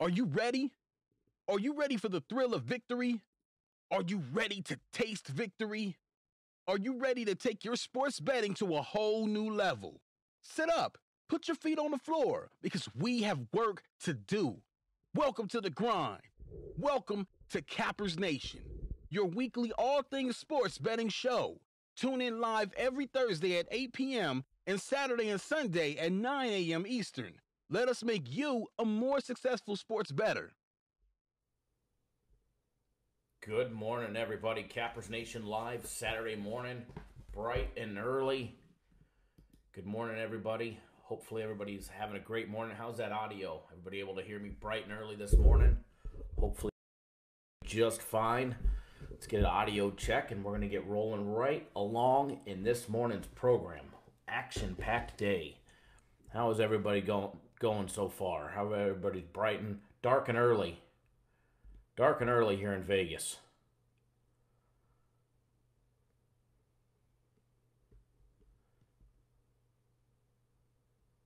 Are you ready? Are you ready for the thrill of victory? Are you ready to taste victory? Are you ready to take your sports betting to a whole new level? Sit up, put your feet on the floor, because we have work to do. Welcome to the grind. Welcome to Cappers Nation, your weekly all things sports betting show. Tune in live every Thursday at 8 p.m. and Saturday and Sunday at 9 a.m. Eastern. Let us make you a more successful sports bettor. Good morning, everybody. Cappers Nation live Saturday morning, bright and early. Good morning, everybody. Hopefully everybody's having a great morning. How's that audio? Everybody able to hear me bright and early this morning? Hopefully just fine. Let's get an audio check, and we're going to get rolling right along in this morning's program. Action-packed day. How is everybody going so far? How everybody's bright and dark and early? Dark and early here in Vegas.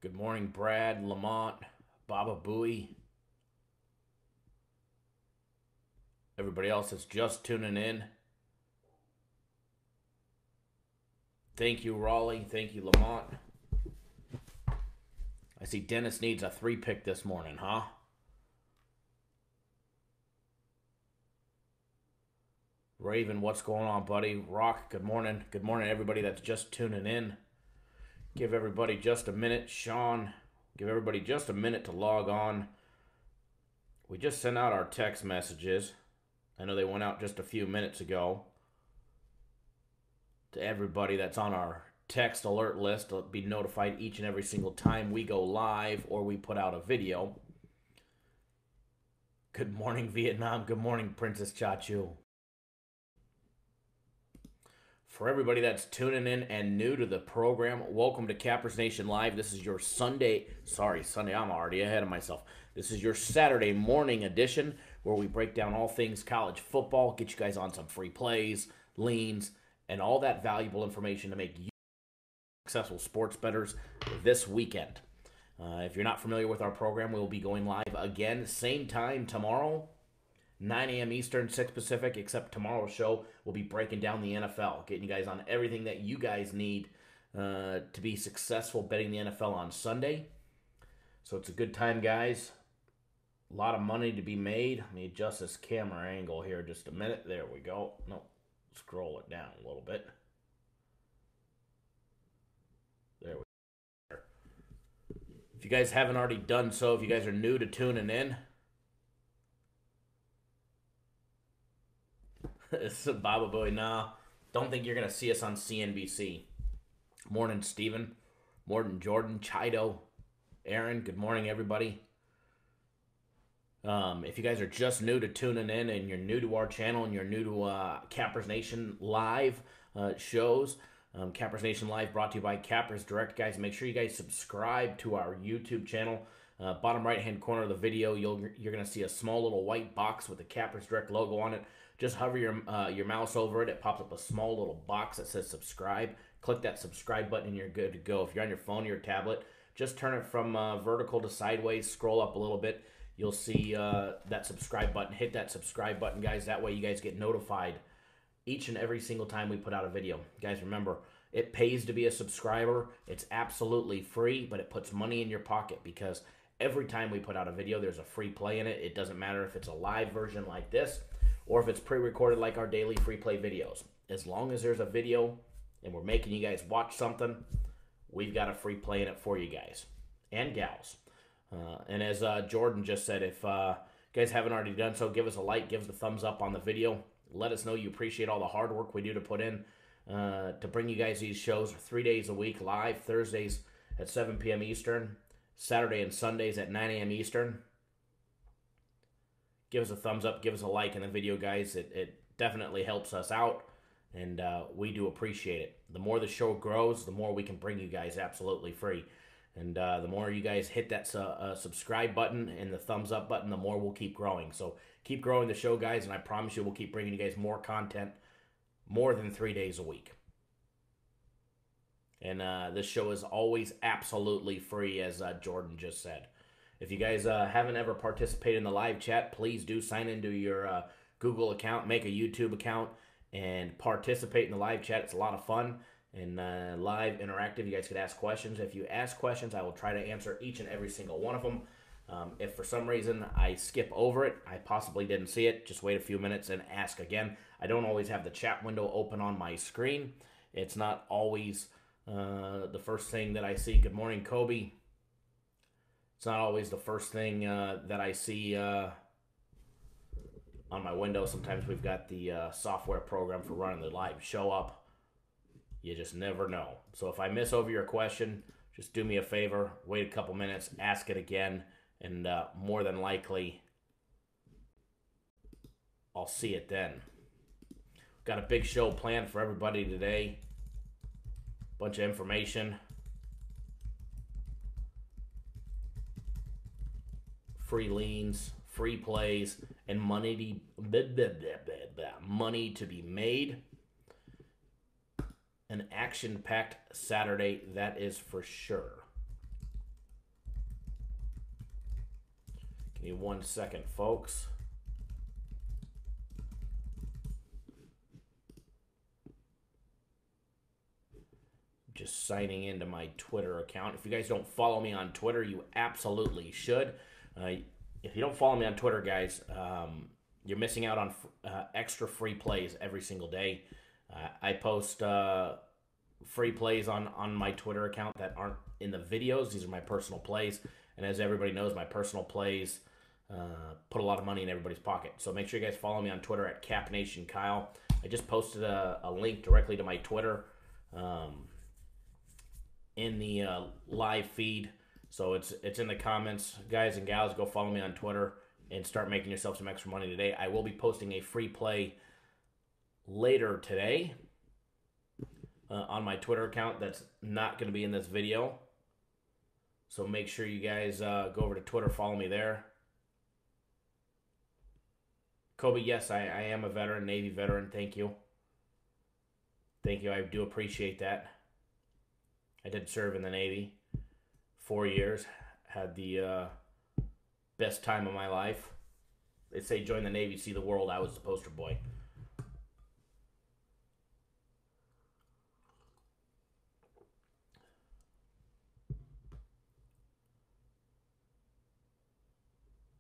Good morning, Brad, Lamont, Baba Booey. Everybody else that's just tuning in. Thank you, Raleigh. Thank you, Lamont. I see Dennis needs a 3-pick this morning, huh? Raven, what's going on, buddy? Rock, good morning. Good morning, everybody that's just tuning in. Give everybody just a minute. Sean, give everybody just a minute to log on. We just sent out our text messages. I know they went out just a few minutes ago. To everybody that's on our text alert list, to be notified each and every single time we go live or we put out a video. Good morning, Vietnam. Good morning, Princess Chachu. For everybody that's tuning in and new to the program, welcome to Cappers Nation Live. This is your Sunday, I'm already ahead of myself. This is your Saturday morning edition where we break down all things college football, get you guys on some free plays, leans, and all that valuable information to make you successful sports bettors this weekend. If you're not familiar with our program, we'll be going live again, same time tomorrow, 9 a.m. Eastern, 6 Pacific, except tomorrow's show, we'll be breaking down the NFL, getting you guys on everything that you guys need to be successful betting the NFL on Sunday. So it's a good time, guys. A lot of money to be made. Let me adjust this camera angle here just a minute. There we go. No, scroll it down a little bit. There we go. If you guys haven't already done so, if you guys are new to tuning in, this is Baba Boy. Nah, don't think you're going to see us on CNBC. Morning, Steven. Morning, Jordan. Chido. Aaron, good morning, everybody. If you guys are just new to tuning in and you're new to our channel and you're new to Cappers Nation Live shows, Cappers Nation Live brought to you by Cappers Direct. Guys, make sure you guys subscribe to our YouTube channel. Bottom right-hand corner of the video, you're going to see a small little white box with the Cappers Direct logo on it. Just hover your mouse over it. It pops up a small little box that says subscribe. Click that subscribe button and you're good to go. If you're on your phone or your tablet, just turn it from vertical to sideways. Scroll up a little bit. You'll see that subscribe button. Hit that subscribe button, guys. That way you guys get notified each and every single time we put out a video. Guys, remember, it pays to be a subscriber. It's absolutely free, but it puts money in your pocket because every time we put out a video, there's a free play in it. It doesn't matter if it's a live version like this or if it's pre-recorded like our daily free play videos. As long as there's a video and we're making you guys watch something, we've got a free play in it for you guys and gals. And as Jordan just said, if you guys haven't already done so, give us a like, give us a thumbs up on the video. Let us know you appreciate all the hard work we do to put in to bring you guys these shows 3 days a week live, Thursdays at 7 p.m. Eastern, Saturday and Sundays at 9 a.m. Eastern. Give us a thumbs up, give us a like in the video, guys. It definitely helps us out, and we do appreciate it. The more the show grows, the more we can bring you guys absolutely free. And the more you guys hit that subscribe button and the thumbs up button, the more we'll keep growing. So keep growing the show, guys, and I promise you we'll keep bringing you guys more content more than 3 days a week. And this show is always absolutely free, as Jordan just said. If you guys haven't ever participated in the live chat, please do sign into your Google account, make a YouTube account, and participate in the live chat. It's a lot of fun and live interactive. You guys could ask questions. If you ask questions, I will try to answer each and every single one of them. If for some reason I skip over it, I possibly didn't see it, just wait a few minutes and ask again. I don't always have the chat window open on my screen. It's not always the first thing that I see. Good morning, Kobe. It's not always the first thing that I see on my window. Sometimes we've got the software program for running the live show up. You just never know. So if I miss over your question, just do me a favor, wait a couple minutes, ask it again, and more than likely, I'll see it then. Got a big show planned for everybody today. Bunch of information. Free leans, free plays, and money to be made. An action-packed Saturday, that is for sure. Give me 1 second, folks. Just signing into my Twitter account. If you guys don't follow me on Twitter, you absolutely should. If you don't follow me on Twitter, guys, you're missing out on extra free plays every single day. I post free plays on my Twitter account that aren't in the videos. These are my personal plays. And as everybody knows, my personal plays put a lot of money in everybody's pocket. So make sure you guys follow me on Twitter at CapNationKyle. I just posted a link directly to my Twitter in the live feed. So it's in the comments. Guys and gals, go follow me on Twitter and start making yourself some extra money today. I will be posting a free play later today on my Twitter account that's not going to be in this video. So make sure you guys go over to Twitter, follow me there. Kobe, yes, I am a veteran, Navy veteran. Thank you. Thank you. I do appreciate that. I did serve in the Navy 4 years. Had the best time of my life. They say join the Navy, see the world. I was the poster boy.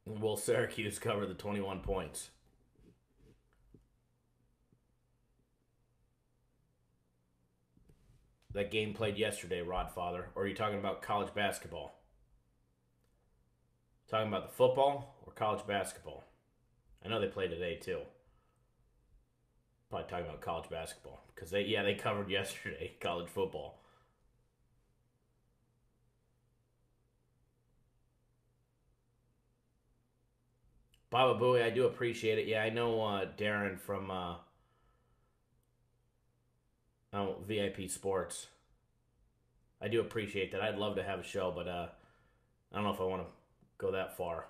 Will Syracuse cover the 21 points? That game played yesterday, Rodfather. Or are you talking about college basketball? Talking about the football or college basketball? I know they played today too. Probably talking about college basketball. Because they covered yesterday, college football. Baba Booey, I do appreciate it. Yeah, I know Darren from VIP Sports. I do appreciate that. I'd love to have a show, but I don't know if I want to go that far.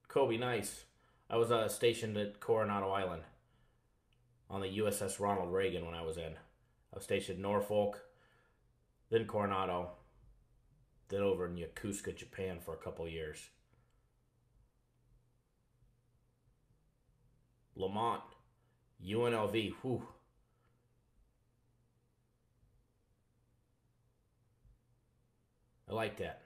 Kobe, nice. I was stationed at Coronado Island on the USS Ronald Reagan when I was in. I was stationed in Norfolk, then Coronado, then over in Yokosuka, Japan for a couple years. Lamont, UNLV, whew. I like that.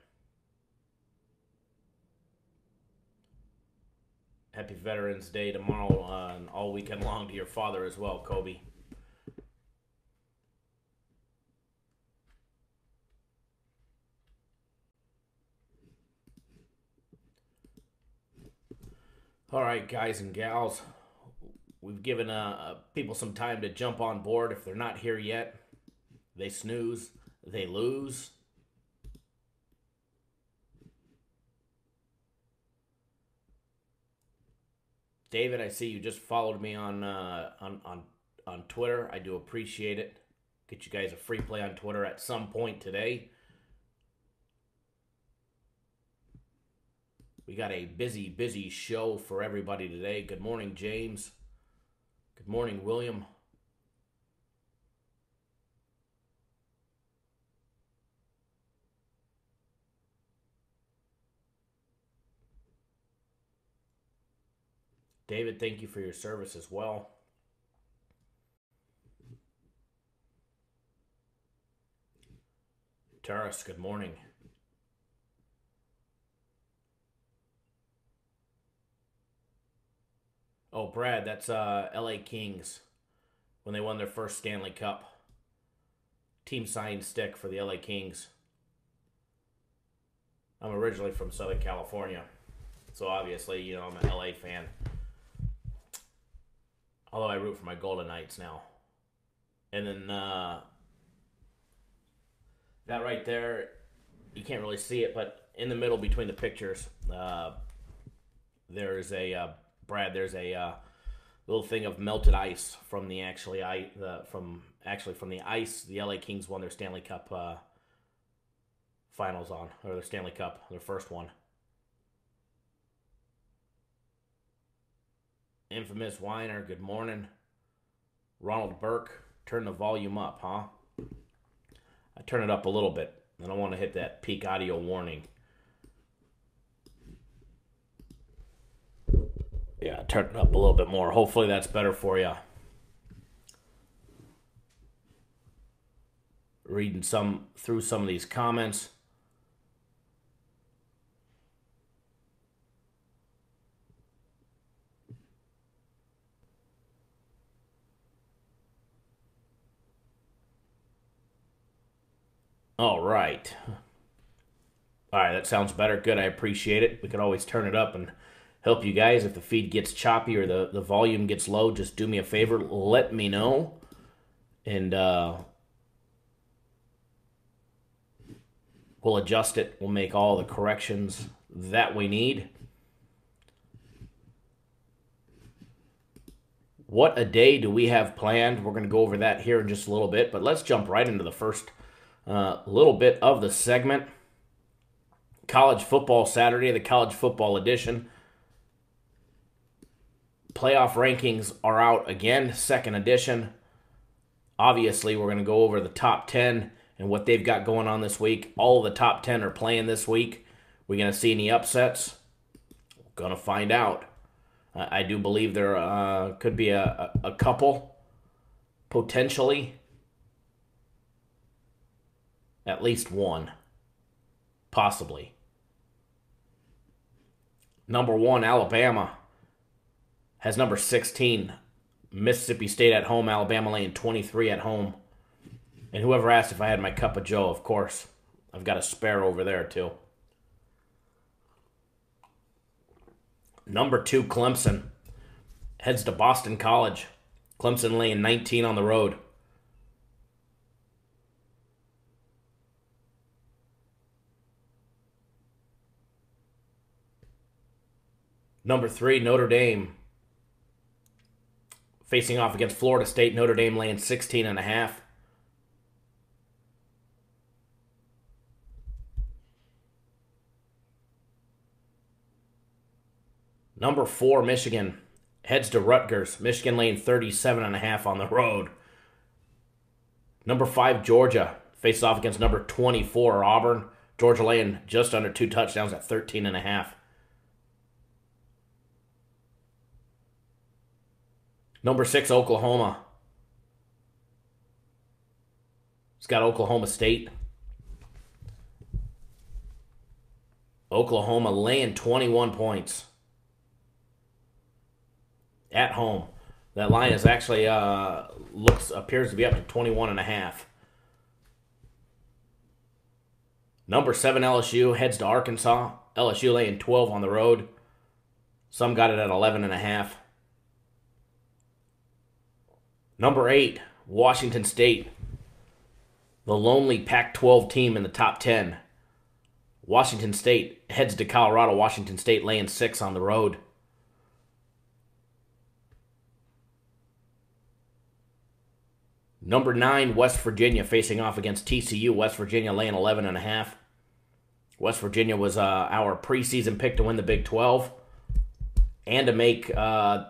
Happy Veterans Day tomorrow and all weekend long to your father as well, Kobe. All right, guys and gals. We've given people some time to jump on board. If they're not here yet, they snooze, they lose. David, I see you just followed me on Twitter. I do appreciate it. Get you guys a free play on Twitter at some point today. We got a busy show for everybody today. Good morning, James. Good morning, William. David, thank you for your service as well. Taurus, good morning. Oh, Brad, that's LA Kings when they won their first Stanley Cup. Team signed stick for the LA Kings. I'm originally from Southern California, so obviously, I'm an LA fan. Although I root for my Golden Knights now. And then that right there, you can't really see it, but in the middle between the pictures, there's a Brad. There's a little thing of melted ice from the from the ice. The LA Kings won their Stanley Cup finals on, or their Stanley Cup, their first one. Infamous Whiner, good morning. Ronald Burke, turn the volume up, huh? I turn it up a little bit. I don't want to hit that peak audio warning. Yeah, turn it up a little bit more. Hopefully that's better for you. Reading through some of these comments. All right. All right, that sounds better. Good, I appreciate it. We could always turn it up and help you guys. If the feed gets choppy or the volume gets low, just do me a favor. Let me know. And we'll adjust it. We'll make all the corrections that we need. What a day do we have planned? We're going to go over that here in just a little bit. But let's jump right into the first little bit of the segment. College football Saturday, the college football edition. Playoff rankings are out again, second edition. Obviously, we're going to go over the top 10 and what they've got going on this week. All of the top 10 are playing this week. We're going to see any upsets. We're going to find out. I do believe there could be a couple, potentially. At least one, possibly. Number 1, Alabama has number 16, Mississippi State at home. Alabama laying 23 at home. And whoever asked if I had my cup of joe, of course, I've got a spare over there too. Number 2, Clemson heads to Boston College. Clemson laying 19 on the road. Number 3, Notre Dame facing off against Florida State. Notre Dame laying 16.5. Number 4, Michigan heads to Rutgers. Michigan laying 37.5 on the road. Number 5, Georgia faces off against number 24, Auburn. Georgia laying just under 2 touchdowns at 13.5. Number 6, Oklahoma. It's got Oklahoma State. Oklahoma laying 21 points. At home. That line is actually appears to be up to 21.5. Number 7, LSU heads to Arkansas. LSU laying 12 on the road. Some got it at 11.5. Number 8, Washington State. The lonely Pac-12 team in the top 10. Washington State heads to Colorado. Washington State laying 6 on the road. Number 9, West Virginia facing off against TCU. West Virginia laying 11.5. West Virginia was our preseason pick to win the Big 12 and to make the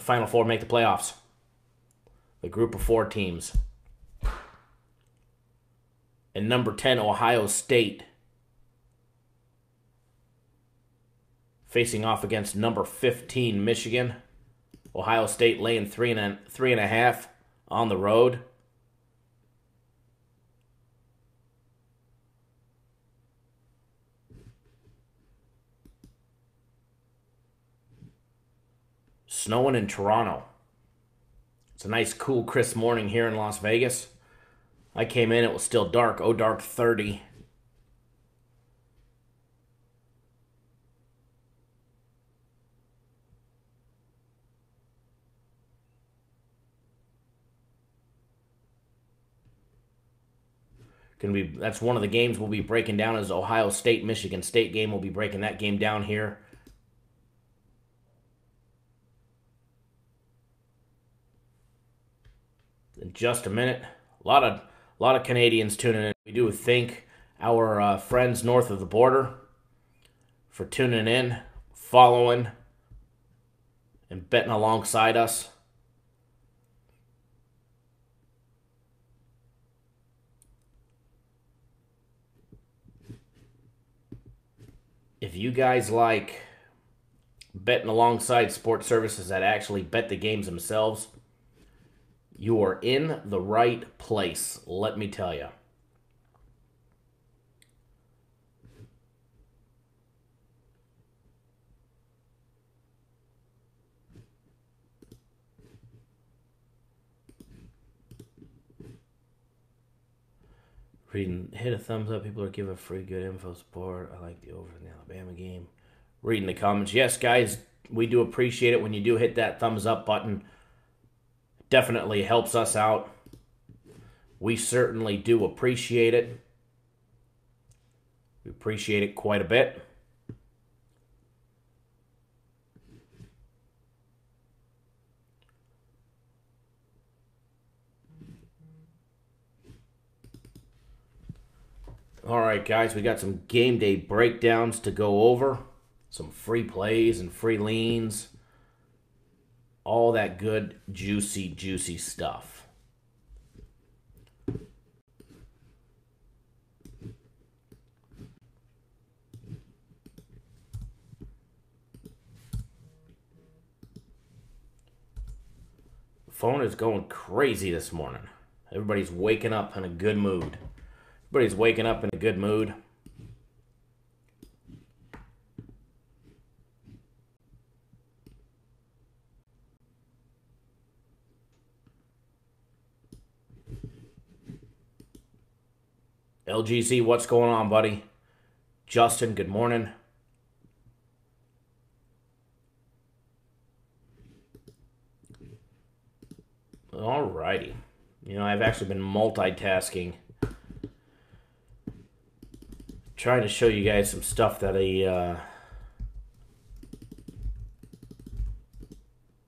Final Four, make the playoffs. The group of 4 teams. And number 10, Ohio State facing off against number 15, Michigan. Ohio State laying 3.5 on the road. Snowing in Toronto. It's a nice, cool, crisp morning here in Las Vegas. I came in, it was still dark. Oh, dark 30. That's one of the games we'll be breaking down is Ohio State, Michigan State game. We'll be breaking that game down here. In just a minute. A lot of Canadians tuning in. We do thank our friends north of the border for tuning in, following, and betting alongside us. If you guys like betting alongside sports services that actually bet the games themselves, you are in the right place, let me tell you. Reading, hit a thumbs up. People are giving free good info support. I like the over in the Alabama game. Reading the comments. Yes, guys, we do appreciate it when you do hit that thumbs up button. Definitely helps us out. We certainly do appreciate it. We appreciate it quite a bit. All right, guys, we got some game day breakdowns to go over. Some free plays and free leans. All that good, juicy, juicy stuff. The phone is going crazy this morning. Everybody's waking up in a good mood. Everybody's waking up in a good mood. LGC, what's going on, buddy? Justin, good morning. All righty. You know, I've actually been multitasking. Trying to show you guys some stuff that a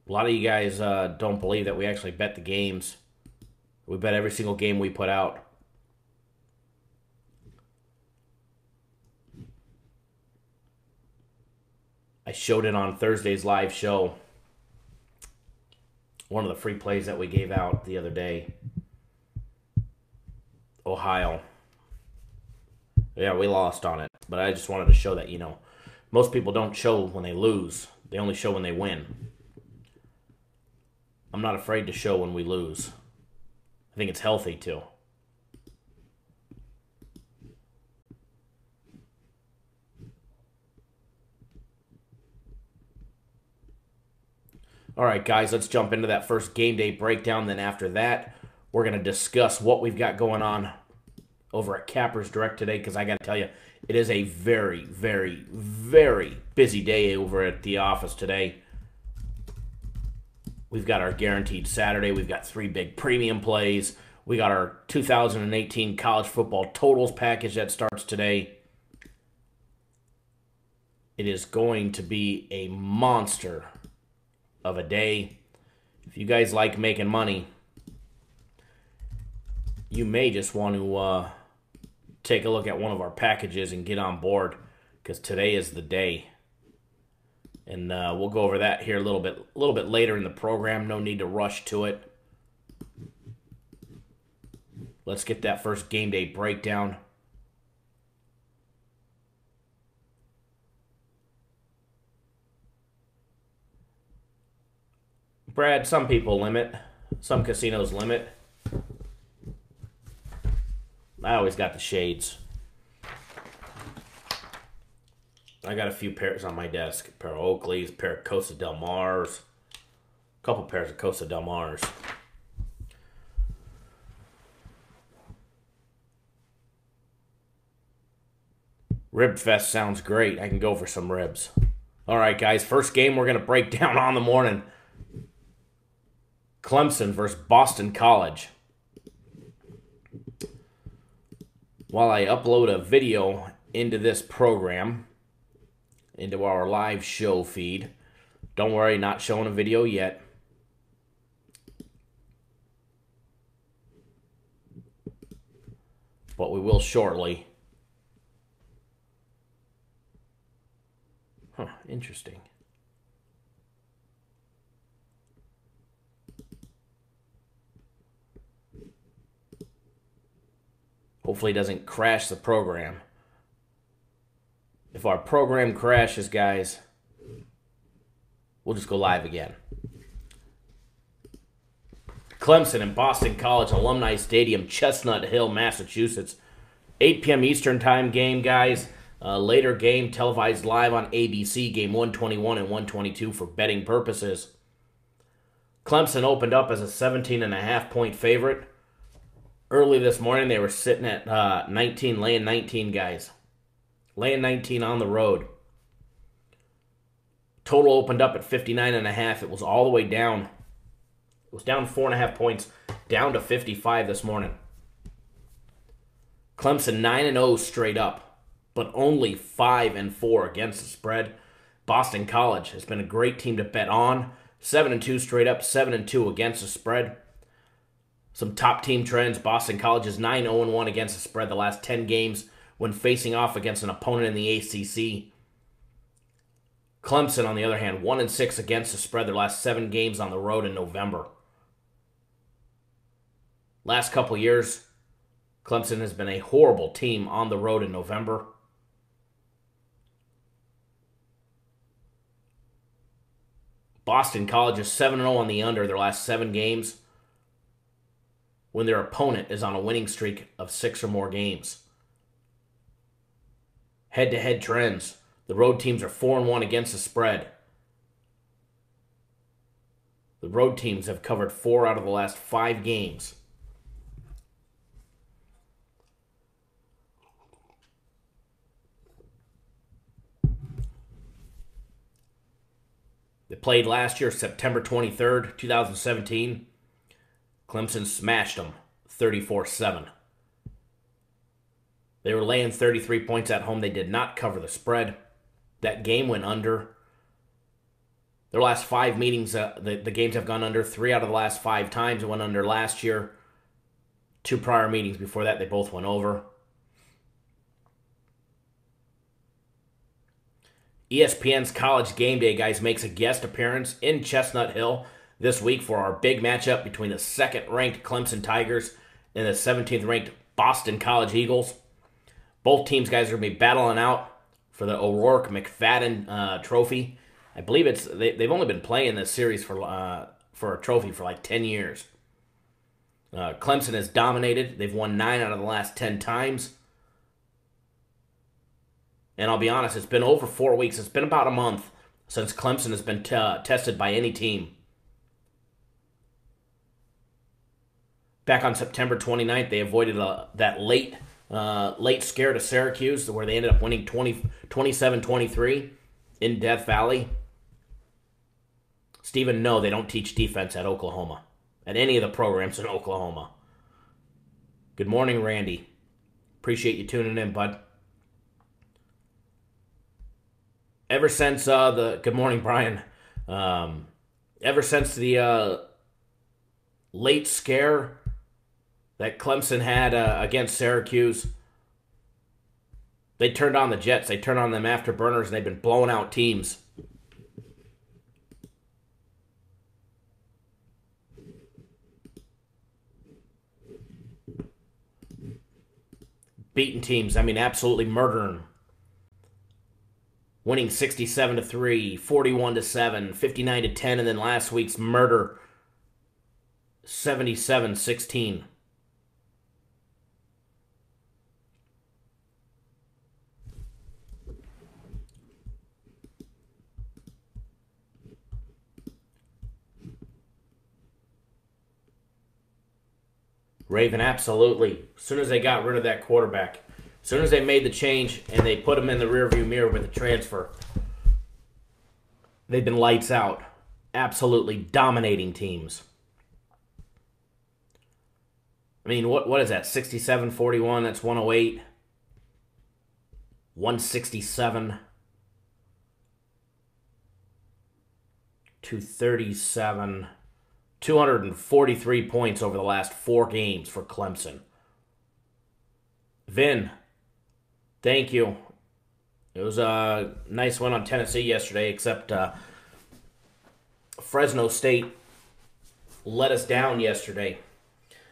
lot of you guys don't believe that we actually bet the games. We bet every single game we put out. I showed it on Thursday's live show. One of the free plays that we gave out the other day. Ohio. Yeah, we lost on it. But I just wanted to show that, you know, most people don't show when they lose. They only show when they win. I'm not afraid to show when we lose. I think it's healthy too. All right, guys, let's jump into that first game day breakdown. Then after that, we're going to discuss what we've got going on over at Cappers Direct today, because I got to tell you, it is a very, very, very busy day over at the office today. We've got our Guaranteed Saturday. We've got 3 big premium plays. We got our 2018 college football totals package that starts today. It is going to be a monster of a day. If you guys like making money, you may just want to take a look at one of our packages and get on board, because today is the day. And we'll go over that here a little bit later in the program. No need to rush to it. Let's get that first game day breakdown. Brad, some people limit. Some casinos limit. I always got the shades. I got a few pairs on my desk. A pair of Oakleys, a pair of Costa Del Mars. A couple pairs of Costa Del Mars. Rib Fest sounds great. I can go for some ribs. All right, guys. First game we're going to break down on the morning. Clemson versus Boston College. While I upload a video into this program, into our live show feed, don't worry, not showing a video yet. But we will shortly. Huh, interesting. Hopefully it doesn't crash the program. If our program crashes, guys, we'll just go live again. Clemson and Boston College Alumni Stadium, Chestnut Hill, Massachusetts. 8 p.m. Eastern Time game, guys. Later game televised live on ABC, game 121 and 122 for betting purposes. Clemson opened up as a 17.5-point favorite. Early this morning, they were sitting at 19, laying 19, guys. Laying 19 on the road. Total opened up at 59.5. It was all the way down. It was down 4.5 points, down to 55 this morning. Clemson 9-0 straight up, but only 5-4 against the spread. Boston College has been a great team to bet on. 7-2 straight up, 7-2 against the spread. Some top team trends. Boston College is 9-0-1 against the spread the last 10 games when facing off against an opponent in the ACC. Clemson, on the other hand, 1-6 against the spread their last 7 games on the road in November. Last couple years, Clemson has been a horrible team on the road in November. Boston College is 7-0 on the under their last 7 games when their opponent is on a winning streak of 6 or more games. Head-to-head trends. The road teams are 4-1 against the spread. The road teams have covered 4 out of the last 5 games. They played last year, September 23rd, 2017. Clemson smashed them 34-7. They were laying 33 points at home. They did not cover the spread. That game went under. Their last 5 meetings, the games have gone under 3 out of the last 5 times. It went under last year. 2 prior meetings before that, they both went over. ESPN's College Game Day, guys, makes a guest appearance in Chestnut Hill this week for our big matchup between the 2nd-ranked Clemson Tigers and the 17th-ranked Boston College Eagles. Both teams, guys, are going to be battling out for the O'Rourke McFadden Trophy. I believe they've only been playing this series for a trophy for like 10 years. Clemson has dominated. They've won 9 out of the last 10 times. And I'll be honest, it's been over 4 weeks. It's been about a month since Clemson has been tested by any team. Back on September 29th, they avoided that late scare to Syracuse where they ended up winning 27-23 in Death Valley. Steven, no, they don't teach defense at Oklahoma, at any of the programs in Oklahoma. Good morning, Randy. Appreciate you tuning in, bud. Ever since good morning, Brian. Ever since the late scare that Clemson had against Syracuse, they turned on the Jets. They turned on them afterburners, and they've been blowing out teams. Beating teams. I mean, absolutely murdering them. winning 67-3, 41-7, 59-10, and then last week's murder, 77-16. Raven, absolutely. As soon as they got rid of that quarterback, as soon as they made the change and they put him in the rearview mirror with the transfer, they've been lights out. Absolutely dominating teams. I mean, what is that? 67-41, that's 108. 167. 237. 243 points over the last 4 games for Clemson. Vin, thank you. It was a nice win on Tennessee yesterday, except Fresno State let us down yesterday.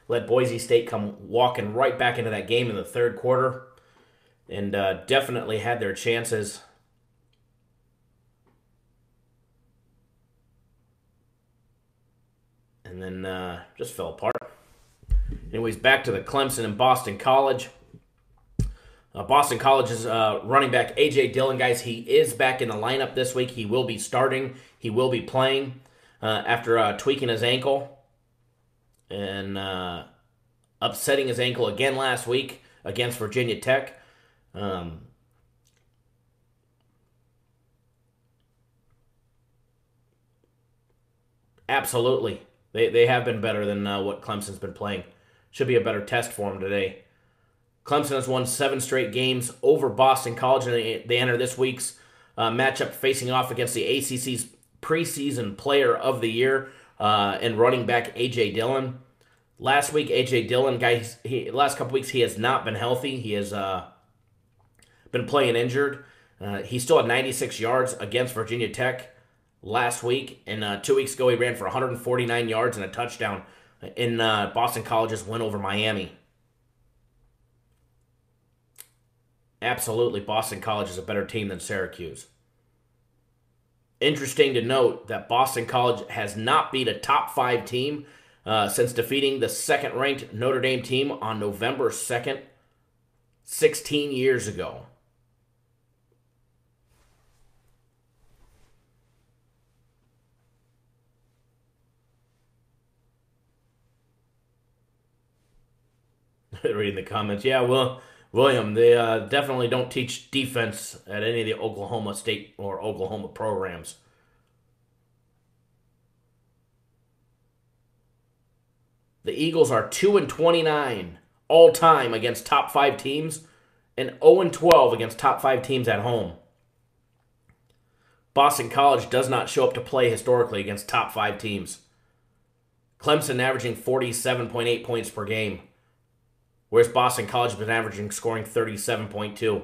Let Boise State come walking right back into that game in the third quarter, and definitely had their chances. And then just fell apart. Anyways, back to the Clemson and Boston College. Boston College's running back A.J. Dillon, guys, he is back in the lineup this week. He will be starting. He will be playing after tweaking his ankle and upsetting his ankle again last week against Virginia Tech. Absolutely. They have been better than what Clemson's been playing. Should be a better test for him today. Clemson has won 7 straight games over Boston College, and they enter this week's matchup facing off against the ACC's preseason player of the year and running back A.J. Dillon. Last week, A.J. Dillon, guys, last couple weeks he has not been healthy. He has been playing injured. He still had 96 yards against Virginia Tech last week, and 2 weeks ago he ran for 149 yards and a touchdown in Boston College's win over Miami. Absolutely, Boston College is a better team than Syracuse. Interesting to note that Boston College has not beat a top 5 team since defeating the second-ranked Notre Dame team on November 2nd, 16 years ago. Reading the comments. Yeah, well, William, they definitely don't teach defense at any of the Oklahoma State or Oklahoma programs. The Eagles are 2-29 all-time against top 5 teams and 0-12 against top 5 teams at home. Boston College does not show up to play historically against top 5 teams. Clemson averaging 47.8 points per game, whereas Boston College has been averaging scoring 37.2.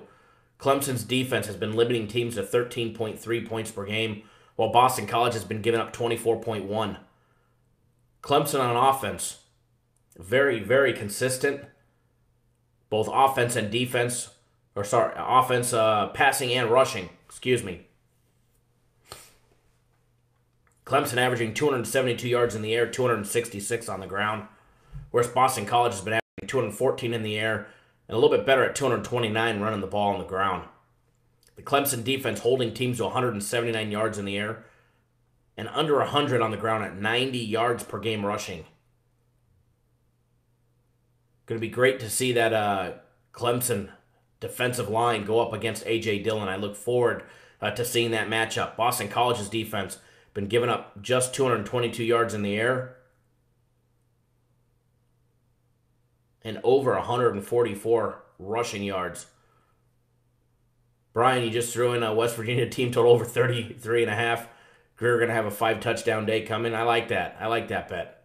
Clemson's defense has been limiting teams to 13.3 points per game, while Boston College has been giving up 24.1. Clemson on offense, very, very consistent, both offense and defense, offense, passing and rushing, Clemson averaging 272 yards in the air, 266 on the ground, whereas Boston College has been averaging 214 in the air and a little bit better at 229 running the ball on the ground. The Clemson defense holding teams to 179 yards in the air and under 100 on the ground at 90 yards per game rushing. Going to be great to see that Clemson defensive line go up against A.J. Dillon. I look forward to seeing that matchup. Boston College's defense been giving up just 222 yards in the air and over 144 rushing yards. Brian, you just threw in a West Virginia team total over 33.5. Greer going to have a 5-touchdown day coming. I like that. I like that bet.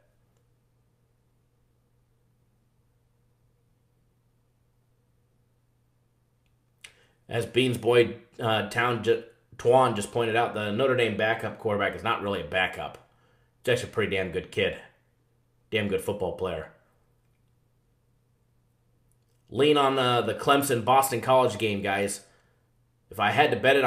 As Beans Boy Twan just pointed out, the Notre Dame backup quarterback is not really a backup. He's actually a pretty damn good kid. Damn good football player. Lean on the Clemson-Boston College game, guys. If I had to bet it,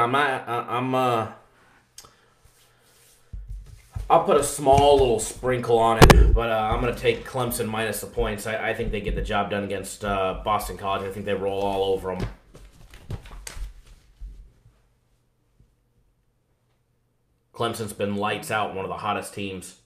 I'll put a small little sprinkle on it, but I'm going to take Clemson minus the points. I think they get the job done against Boston College. I think they roll all over them. Clemson's been lights out, one of the hottest teams.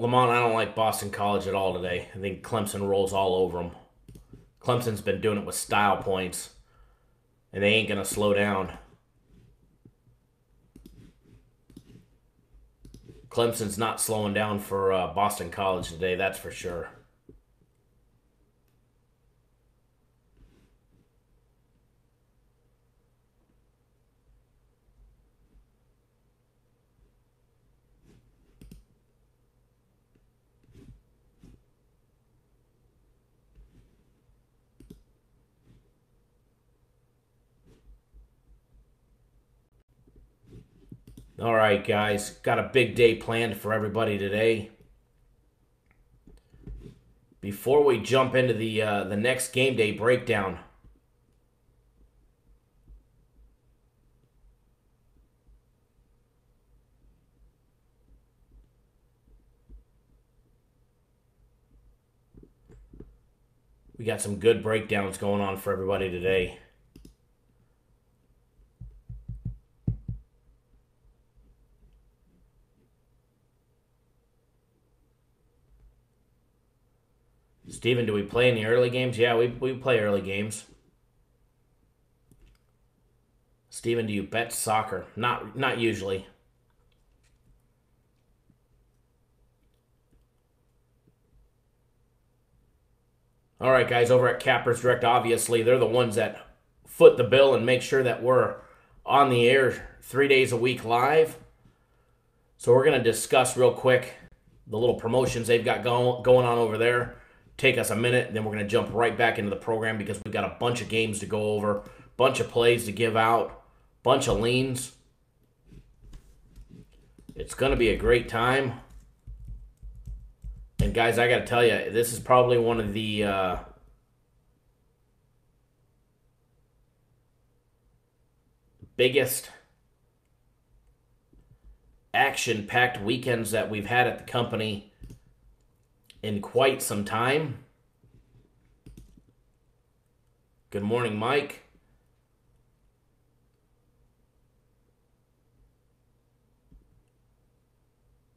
Lamont, I don't like Boston College at all today. I think Clemson rolls all over them. Clemson's been doing it with style points, and they ain't going to slow down. Clemson's not slowing down for Boston College today, that's for sure. All right, guys. Got a big day planned for everybody today. Before we jump into the next game day breakdown, we got some good breakdowns going on for everybody today. Steven, do we play in the early games? Yeah, we play early games. Steven, do you bet soccer? Not usually. All right, guys, over at Cappers Direct, obviously, they're the ones that foot the bill and make sure that we're on the air 3 days a week live. So we're going to discuss real quick the little promotions they've got going on over there. Take us a minute, and then we're going to jump right back into the program because we've got a bunch of games to go over, bunch of plays to give out, bunch of leans. It's going to be a great time. And guys, I got to tell you, this is probably one of the biggest action-packed weekends that we've had at the company in quite some time. Good morning, Mike.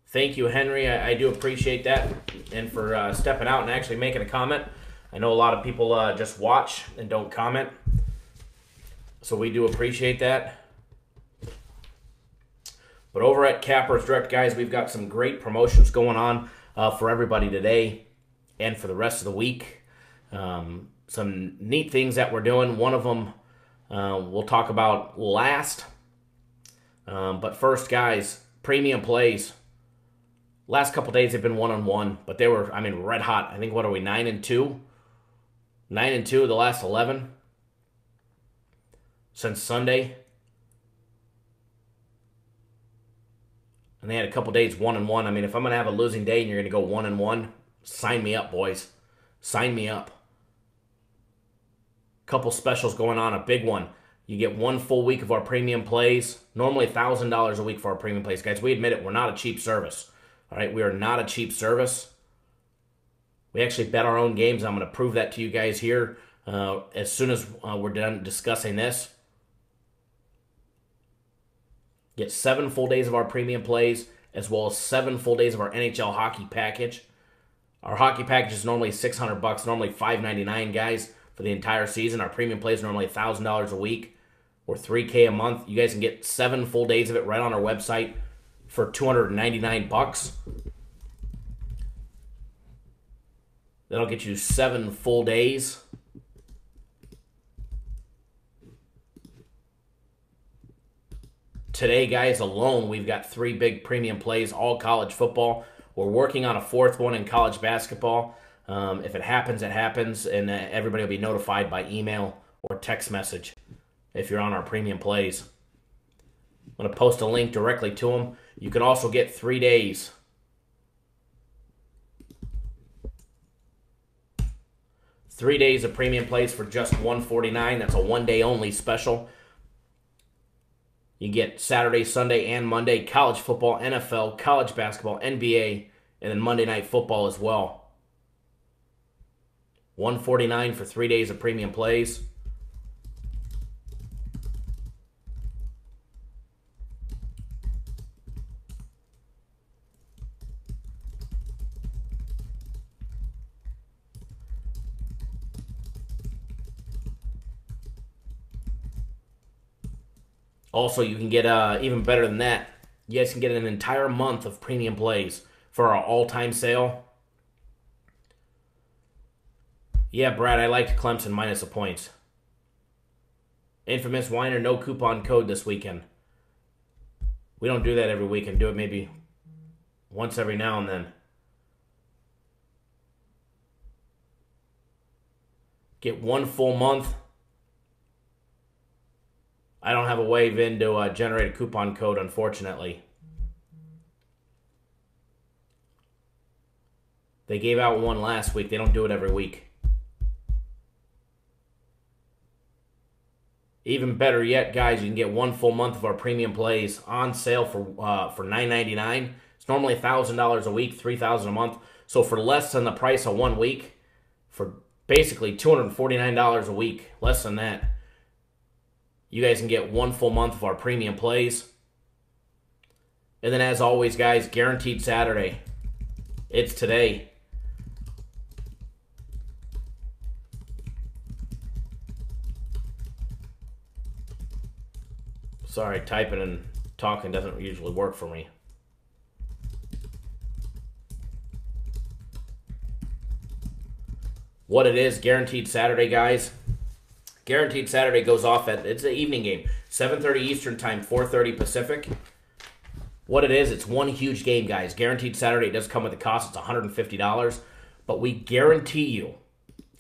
Thank you, Henry. I do appreciate that, and for stepping out and actually making a comment. I know a lot of people just watch and don't comment, so we do appreciate that. But over at Cappers Direct, guys, we've got some great promotions going on for everybody today and for the rest of the week. Some neat things that we're doing. One of them we'll talk about last. But first, guys, premium plays. Last couple days they've been 1-on-1, but they were, red hot. I think, what are we, 9-2? 9-2 the last 11 since Sunday. And they had a couple days 1-1. If I'm going to have a losing day and you're going to go 1-1, sign me up, boys. Sign me up. Couple specials going on. A big one. You get 1 full week of our premium plays. Normally $1,000 a week for our premium plays. Guys, we admit it. We're not a cheap service. All right, we are not a cheap service. We actually bet our own games. I'm going to prove that to you guys here as soon as we're done discussing this. Get 7 full days of our premium plays, as well as 7 full days of our NHL hockey package. Our hockey package is normally $600, normally $599, guys, for the entire season. Our premium plays are normally $1,000 a week or $3K a month. You guys can get 7 full days of it right on our website for $299. That'll get you 7 full days. Today, guys, alone, we've got 3 big premium plays, all college football. We're working on a 4th one in college basketball. If it happens, it happens, and everybody will be notified by email or text message if you're on our premium plays. I'm going to post a link directly to them. You can also get 3 days. 3 days of premium plays for just $149. That's a 1-day only special. You get Saturday, Sunday, and Monday college football, NFL, college basketball, NBA, and then Monday Night Football as well. $149 for 3 days of premium plays. Also, you can get even better than that. You guys can get an entire month of premium plays for our all-time sale. Yeah, Brad, I liked Clemson minus the points. Infamous Whiner, no coupon code this weekend. We don't do that every weekend. Do it maybe once every now and then. Get 1 full month. I don't have a way in to generate a coupon code, unfortunately. They gave out one last week. They don't do it every week. Even better yet, guys, you can get 1 full month of our premium plays on sale for $9.99. It's normally $1,000 a week, $3,000 a month. So for less than the price of 1 week, for basically $249 a week, less than that, you guys can get 1 full month of our premium plays. And then as always, guys, guaranteed Saturday. It's today. Sorry, typing and talking doesn't usually work for me. What it is, guaranteed Saturday, guys. Guaranteed Saturday goes off at, it's an evening game, 7:30 Eastern Time, 4:30 Pacific. What it is, it's one huge game, guys. Guaranteed Saturday, it does come with a cost. It's $150. But we guarantee you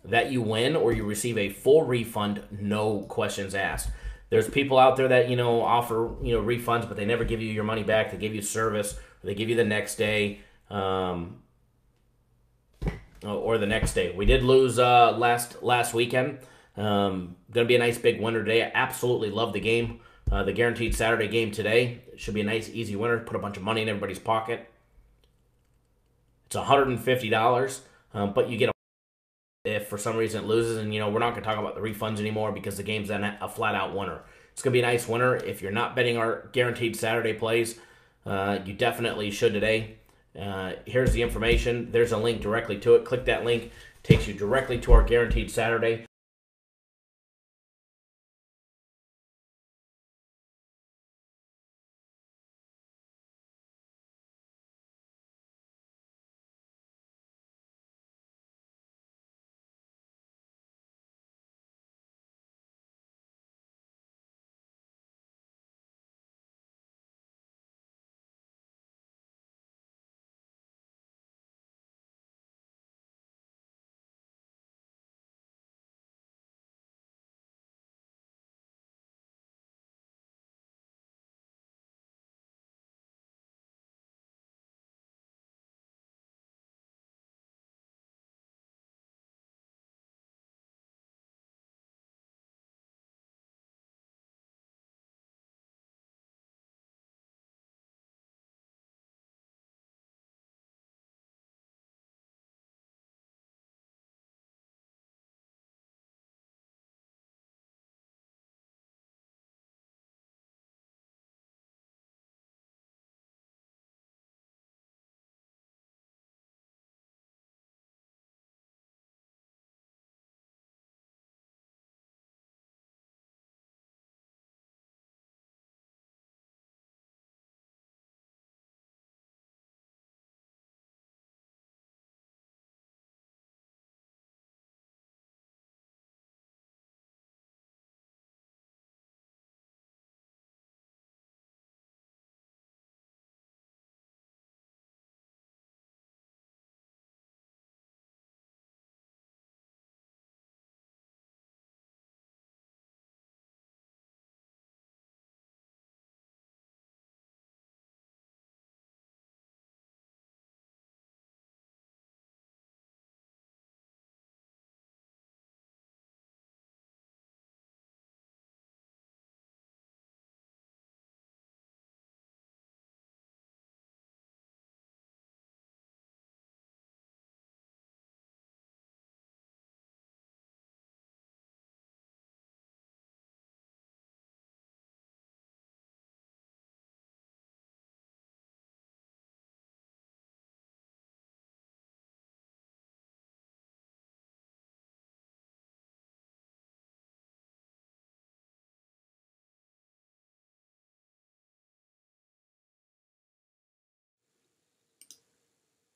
that you win or you receive a full refund, no questions asked. There's people out there that, offer, refunds, but they never give you your money back. They give you service, or they give you the next day, or the next day. We did lose last weekend. Going to be a nice big winner today. I absolutely love the game. The guaranteed Saturday game today. Should be a nice, easy winner. Put a bunch of money in everybody's pocket. It's $150, but you get if for some reason it loses, and we're not going to talk about the refunds anymore because the game's a flat-out winner. It's going to be a nice winner. If you're not betting our guaranteed Saturday plays, you definitely should today. Here's the information. There's a link directly to it. Click that link. Takes you directly to our guaranteed Saturday.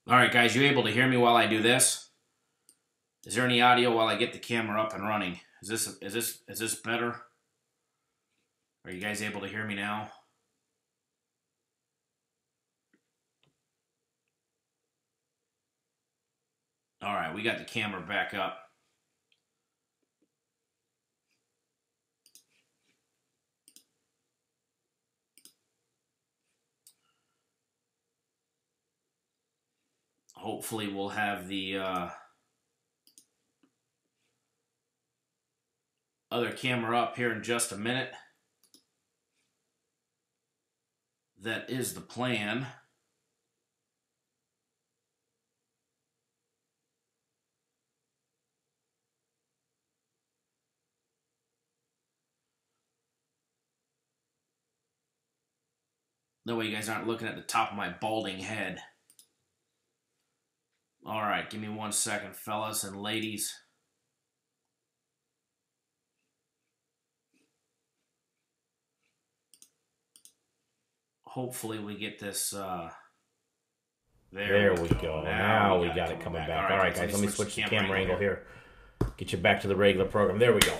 All right, guys, you able to hear me while I do this? Is there any audio while I get the camera up and running? Is this better? Are you guys able to hear me now? All right, we got the camera back up. Hopefully we'll have the other camera up here in just a minute. That is the plan. That way you guys aren't looking at the top of my balding head. All right, give me 1 second, fellas and ladies. Hopefully we get this, there we go. Now we got it coming back. All right, guys, let me switch the camera angle here. Get you back to the regular program. There we go.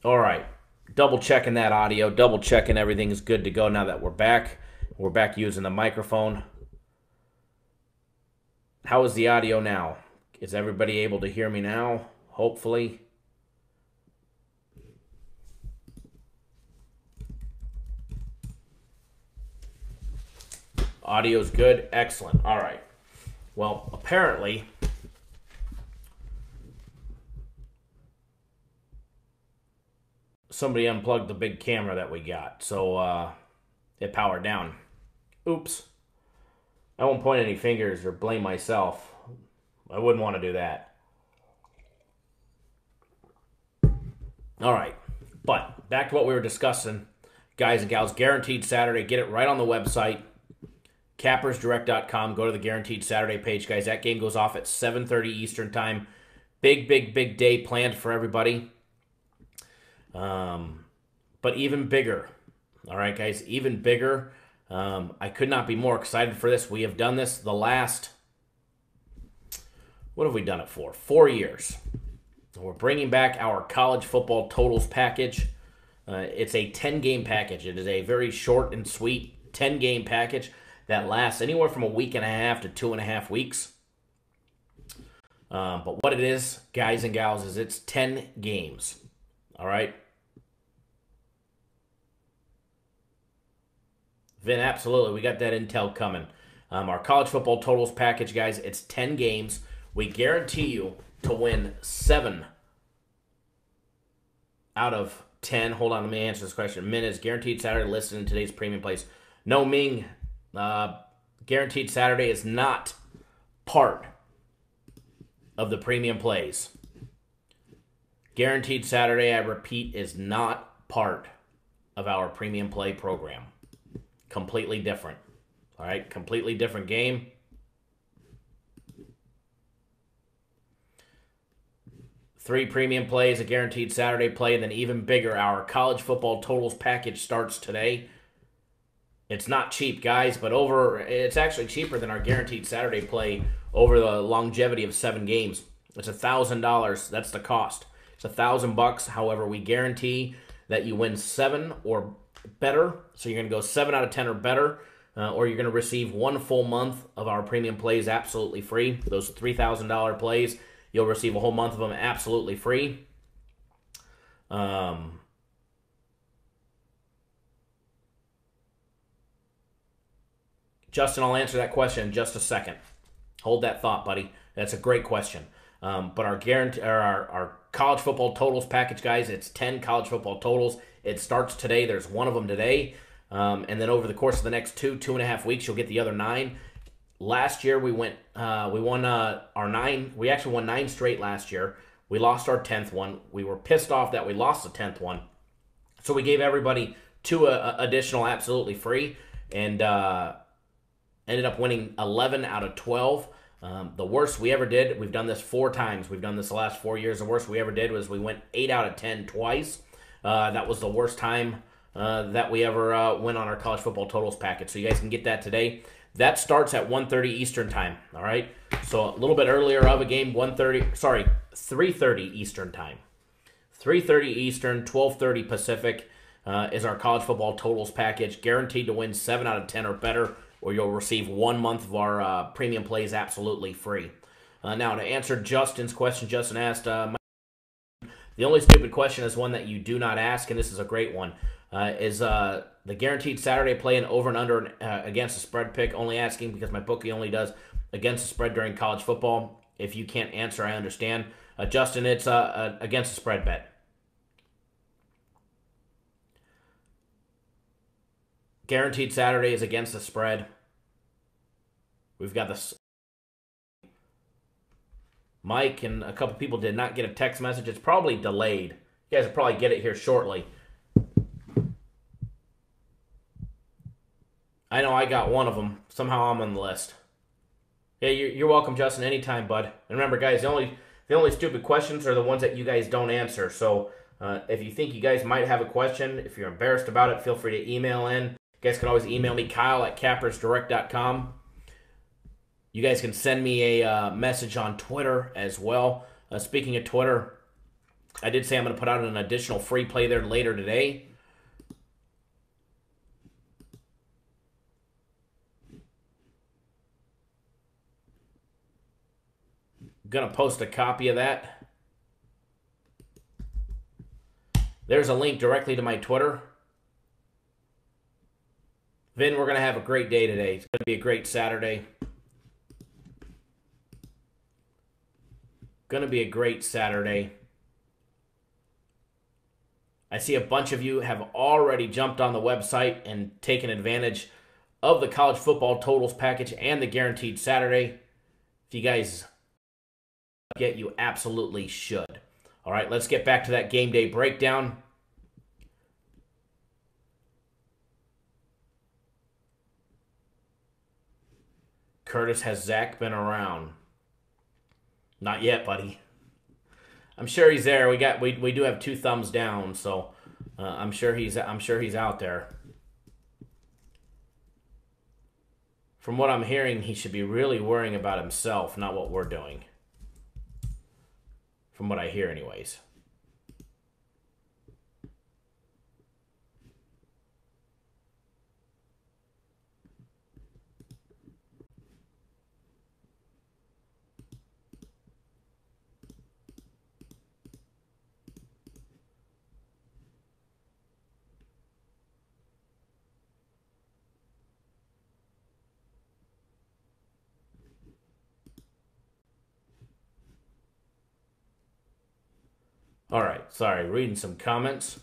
All right. Double checking that audio. Double checking everything is good to go now that we're back. We're back using the microphone. How is the audio now? Is everybody able to hear me now? Hopefully. Audio's good. Excellent. All right. Well, apparently somebody unplugged the big camera that we got, so it powered down. Oops. I won't point any fingers or blame myself. I wouldn't want to do that. All right, but back to what we were discussing, guys and gals. Guaranteed Saturday. Get it right on the website, cappersdirect.com. Go to the Guaranteed Saturday page, guys. That game goes off at 7:30 Eastern time. Big day planned for everybody. But even bigger. All right, guys, even bigger. I could not be more excited for this. We have done this the last, what have we done it for? 4 years. We're bringing back our college football totals package. It's a 10-game package. It is a very short and sweet 10-game package that lasts anywhere from a week and a half to 2.5 weeks. But what it is, guys and gals, is it's 10 games. All right? Vin, absolutely. We got that intel coming. Our college football totals package, guys, it's 10 games. We guarantee you to win 7 out of 10. Hold on, let me answer this question. Min, is Guaranteed Saturday listed in today's premium plays? No, Ming. Guaranteed Saturday is not part of the premium plays. Guaranteed Saturday, I repeat, is not part of our premium play program. Completely different. All right, completely different game. Three premium plays, a Guaranteed Saturday play, and then even bigger, our college football totals package starts today. It's not cheap, guys, but it's actually cheaper than our Guaranteed Saturday play over the longevity of 7 games. It's $1,000. That's the cost. It's $1,000. However, we guarantee that you win 7 or better. So you're going to go 7 out of 10 or better, or you're going to receive 1 full month of our premium plays absolutely free. Those $3,000 plays, you'll receive a whole month of them absolutely free. Justin, I'll answer that question in just a second. Hold that thought, buddy. That's a great question. But our college football totals package, guys, it's 10 college football totals. It starts today. There's 1 of them today. And then over the course of the next 2.5 weeks, you'll get the other 9. Last year, we won our 9. We actually won 9 straight last year. We lost our 10th one. We were pissed off that we lost the 10th one. So we gave everybody 2 additional absolutely free, and ended up winning 11 out of 12. The worst we ever did, we've done this 4 times. We've done this the last 4 years. The worst we ever did was we went 8 out of 10 twice. That was the worst time that we ever went on our college football totals package. So you guys can get that today. That starts at 1:30 Eastern time, all right? So a little bit earlier of a game, 3:30 Eastern time. 3:30 Eastern, 12:30 Pacific is our college football totals package. Guaranteed to win 7 out of 10 or better, or you'll receive 1 month of our premium plays absolutely free. Now, to answer Justin's question, Justin asked, the only stupid question is one that you do not ask, and this is a great one. Is the guaranteed Saturday play an over and under against the spread pick? Only asking because my bookie only does against the spread during college football. If you can't answer, I understand. Justin, it's against the spread bet. Guaranteed Saturday is against the spread. We've got this. Mike and a couple people did not get a text message. It's probably delayed. You guys will probably get it here shortly. I know I got one of them. Somehow I'm on the list. Yeah, you're welcome, Justin. Anytime, bud. And remember, guys, the only stupid questions are the ones that you guys don't answer. So if you think you guys might have a question, if you're embarrassed about it, feel free to email in. You guys can always email me, Kyle@cappersdirect.com. You guys can send me a message on Twitter as well. Speaking of Twitter, I did say I'm going to put out an additional free play there later today. I'm going to post a copy of that. There's a link directly to my Twitter. Vin, we're going to have a great day today. It's going to be a great Saturday. Going to be a great Saturday. I see a bunch of you have already jumped on the website and taken advantage of the college football totals package and the guaranteed Saturday. If you guys get, you absolutely should. All right, let's get back to that game day breakdown. Curtis, has Zach been around? Not yet, buddy. I'm sure he's there. We do have 2 thumbs down, so I'm sure he's out there. From what I'm hearing, he should be really worrying about himself, not what we're doing. From what I hear, anyways. All right, sorry, reading some comments.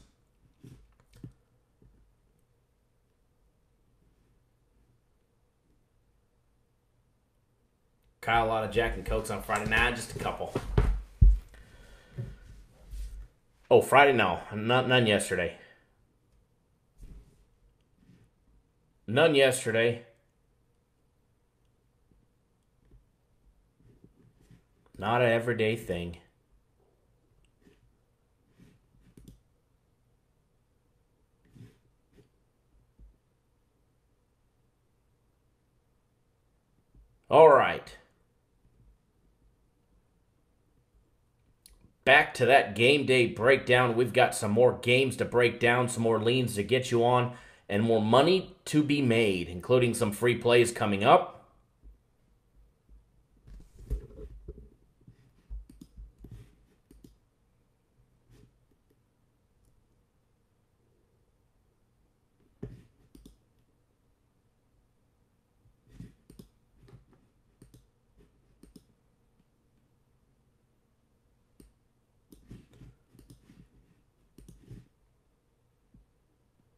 Kyle, a lot of Jack and Cokes on Friday. Nah, just a couple. Oh, Friday? No, none yesterday. None yesterday. Not an everyday thing. All right. Back to that game day breakdown. We've got some more games to break down, some more leans to get you on, and more money to be made, including some free plays coming up.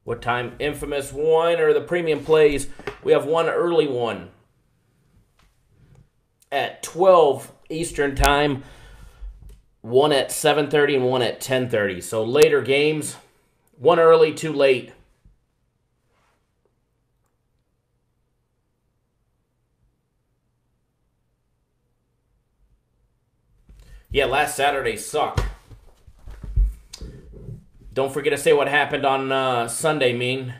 What time? Infamous one or the premium plays? We have one early one at 12 Eastern time, one at 7:30 and one at 10:30. So later games, one early, 2 late. Yeah, last Saturday sucked. Don't forget to say what happened on Sunday, Mean,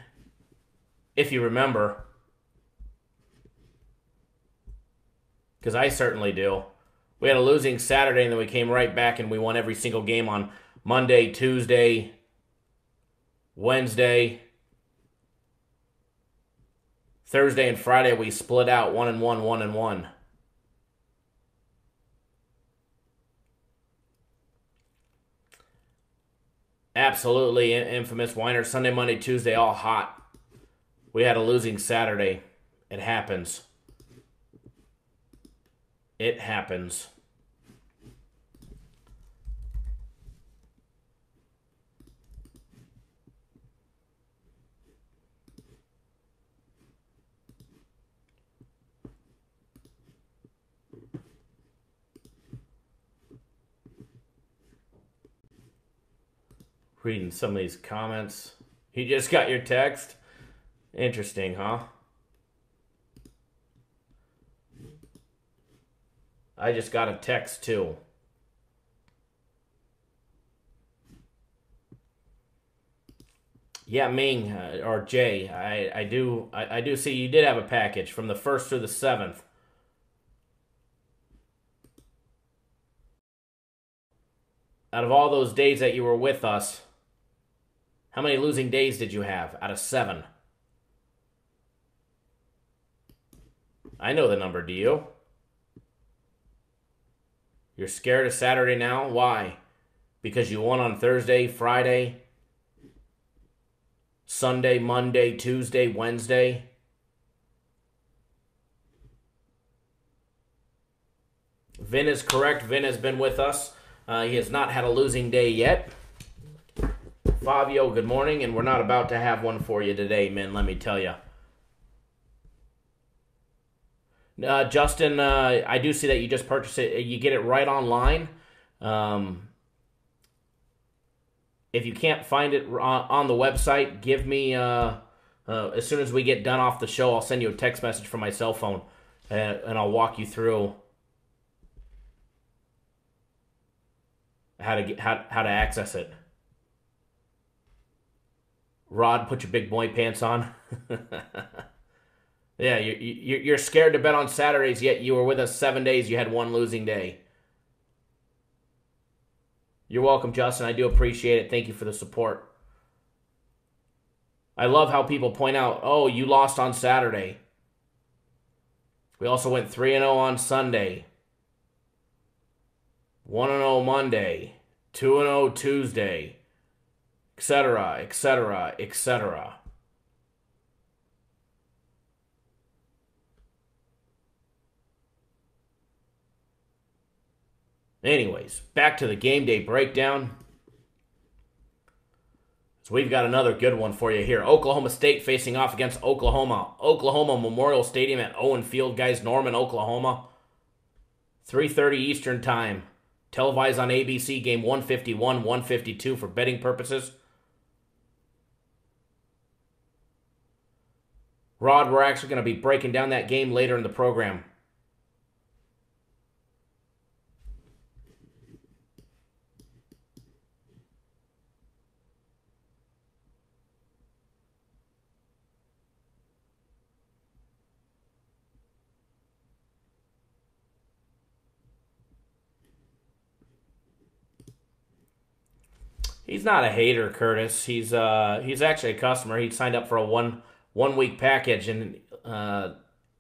if you remember. Because I certainly do. We had a losing Saturday, and then we came right back and we won every single game on Monday, Tuesday, Wednesday, Thursday, and Friday. We split out 1-1, 1-1. Absolutely infamous Weiner. Sunday, Monday, Tuesday, all hot. We had a losing Saturday. It happens. It happens. Reading some of these comments. You just got your text? Interesting, huh? I just got a text too. Yeah, Ming or Jay, I do see you did have a package from the 1st through the 7th. Out of all those days that you were with us, how many losing days did you have out of 7? I know the number, do you? You're scared of Saturday now? Why? Because you won on Thursday, Friday, Sunday, Monday, Tuesday, Wednesday. Vin is correct. Vin has been with us. He has not had a losing day yet. Fabio, good morning, and we're not about to have one for you today, man, let me tell you. Justin, I do see that you just purchased it. You get it right online. If you can't find it on the website, give me, as soon as we get done off the show, I'll send you a text message from my cell phone, and I'll walk you through how to access it. Rod, put your big boy pants on. Yeah, you're scared to bet on Saturdays, yet you were with us 7 days. You had one losing day. You're welcome, Justin. I do appreciate it. Thank you for the support. I love how people point out, oh, you lost on Saturday. We also went 3-0 on Sunday. 1-0 Monday. 2-0 Tuesday. Etc., etc., etc. Anyways, back to the game day breakdown. So we've got another good one for you here. Oklahoma State facing off against Oklahoma. Oklahoma Memorial Stadium at Owen Field, guys. Norman, Oklahoma. 3:30 Eastern Time. Televised on ABC, game 151, 152 for betting purposes. Rod, we're actually going to be breaking down that game later in the program. He's not a hater, Curtis. He's actually a customer. He signed up for a one week package, and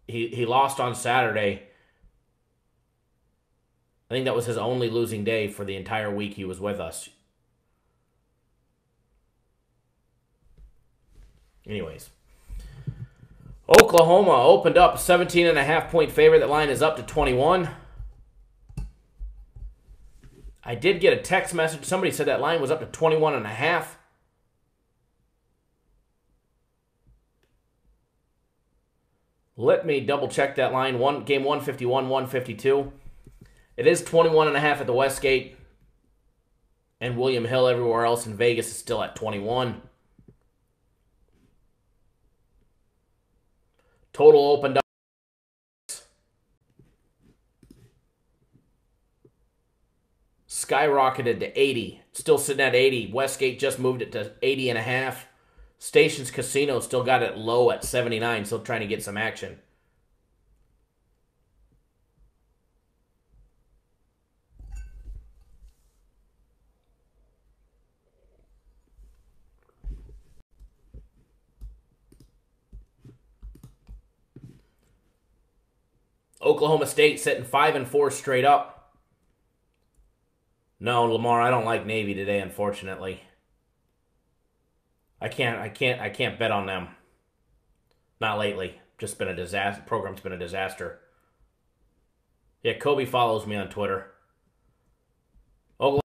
he lost on Saturday. I think that was his only losing day for the entire week he was with us. Anyways, Oklahoma opened up a 17.5-point favorite. That line is up to 21. I did get a text message. Somebody said that line was up to 21.5. Let me double check that line. Game 151, 152. It is 21.5 at the Westgate. And William Hill everywhere else in Vegas is still at 21. Total opened up. skyrocketed to 80. Still sitting at 80. Westgate just moved it to 80.5. Stations Casino still got it low at 79. Still trying to get some action. Oklahoma State sitting 5-4 straight up. No, Lamar, I don't like Navy today, unfortunately. I can't bet on them. Not lately. Just been a disaster. Program's been a disaster. Yeah, Kobe follows me on Twitter. Oklahoma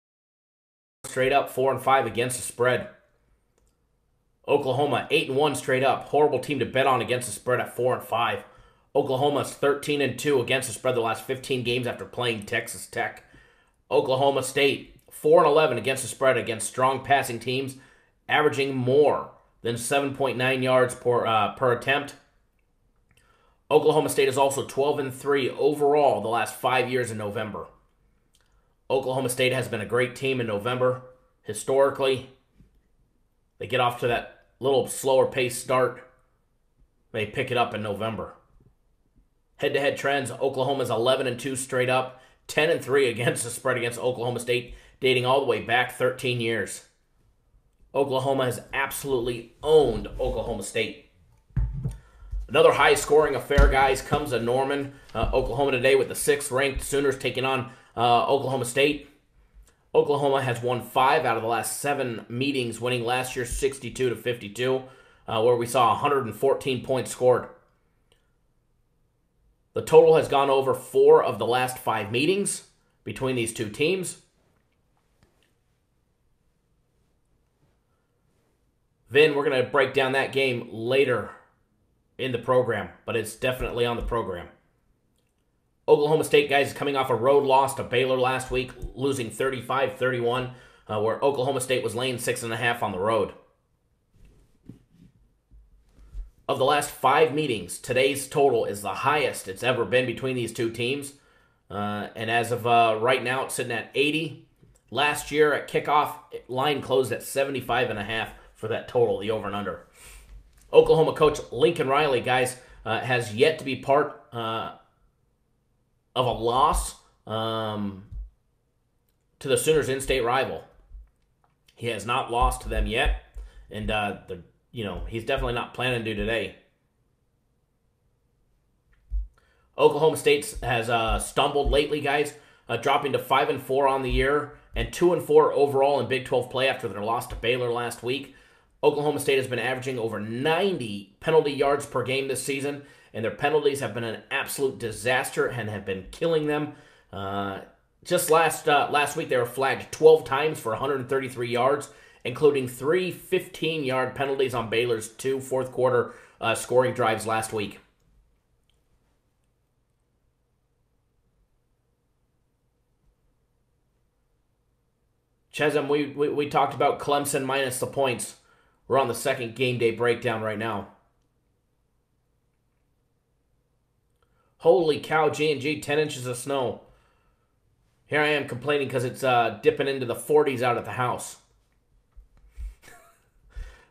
straight up 4-5 against the spread. Oklahoma 8-1 straight up. Horrible team to bet on against the spread at 4-5. Oklahoma's 13-2 against the spread the last 15 games after playing Texas Tech. Oklahoma State 4-11 against the spread against strong passing teams, averaging more than 7.9 yards per attempt. Oklahoma State is also 12-3 overall the last 5 years in November. Oklahoma State has been a great team in November. Historically, they get off to that little slower pace start. They pick it up in November. Head-to-head trends, Oklahoma's 11-2 straight up, 10-3 against the spread against Oklahoma State, dating all the way back 13 years. Oklahoma has absolutely owned Oklahoma State. Another high-scoring affair, guys, comes to Norman, Oklahoma today with the 6th-ranked Sooners taking on Oklahoma State. Oklahoma has won 5 out of the last 7 meetings, winning last year 62-52, where we saw 114 points scored. The total has gone over 4 of the last 5 meetings between these two teams. Vin, we're going to break down that game later in the program, but it's definitely on the program. Oklahoma State, guys, is coming off a road loss to Baylor last week, losing 35-31, where Oklahoma State was laying 6.5 on the road. Of the last 5 meetings, today's total is the highest it's ever been between these two teams. And as of right now, it's sitting at 80. Last year at kickoff, line closed at 75.5 for that total, the over and under. Oklahoma coach Lincoln Riley, guys, has yet to be part of a loss to the Sooners' in-state rival. He has not lost to them yet, and he's definitely not planning to today. Oklahoma State has stumbled lately, guys, dropping to 5-4 on the year and 2-4 overall in Big 12 play after their loss to Baylor last week. Oklahoma State has been averaging over 90 penalty yards per game this season, and their penalties have been an absolute disaster and have been killing them. Just last week, they were flagged 12 times for 133 yards, including 3 15-yard penalties on Baylor's 2 fourth-quarter scoring drives last week. Chesem, we talked about Clemson minus the points. We're on the second game day breakdown right now. Holy cow, G&G, 10 inches of snow. Here I am complaining because it's dipping into the 40s out at the house.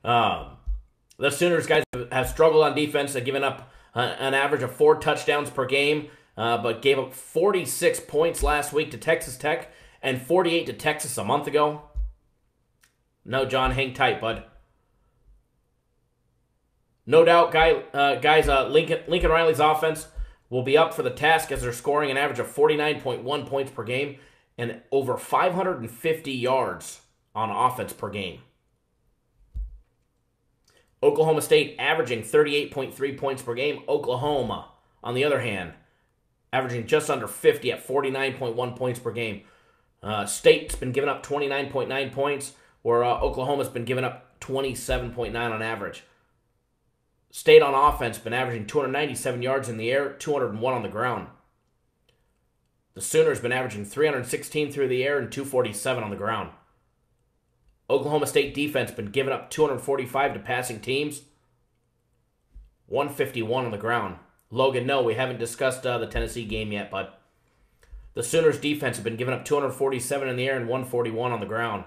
The Sooners, guys, have struggled on defense. They've given up an average of 4 touchdowns per game, but gave up 46 points last week to Texas Tech and 48 to Texas a month ago. No, John, hang tight, bud. No doubt, guys, Lincoln Riley's offense will be up for the task as they're scoring an average of 49.1 points per game and over 550 yards on offense per game. Oklahoma State averaging 38.3 points per game. Oklahoma, on the other hand, averaging just under 50 at 49.1 points per game. State's been giving up 29.9 points, where Oklahoma's been giving up 27.9 on average. State on offense been averaging 297 yards in the air, 201 on the ground. The Sooners been averaging 316 through the air and 247 on the ground. Oklahoma State defense been giving up 245 to passing teams, 151 on the ground. Logan, no, we haven't discussed the Tennessee game yet, but The Sooners defense have been giving up 247 in the air and 141 on the ground.